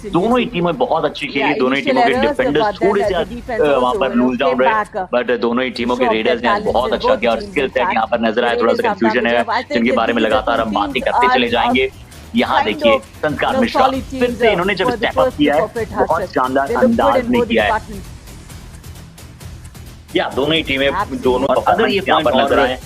दोनों ही टीमें बहुत अच्छी खेली। दोनों ही टीमों के डिफेंडर्स थोड़े से वहाँ पर लूज डाउन रहे, बट दोनों ही टीमों के रेडर्स ने बहुत अच्छा किया और स्किल सेट यहाँ पर नजर आया। थोड़ा सा कंफ्यूजन है जिनके बारे में लगातार हम बातें करते चले जाएंगे। यहाँ देखिए संस्कार मिश्रा फिर से इन्होंने जब स्टेप अप किया है, बहुत शानदार अंदाज में किया है। या दोनों ही टीमें दोनों अगर ये यहाँ पर नजर आए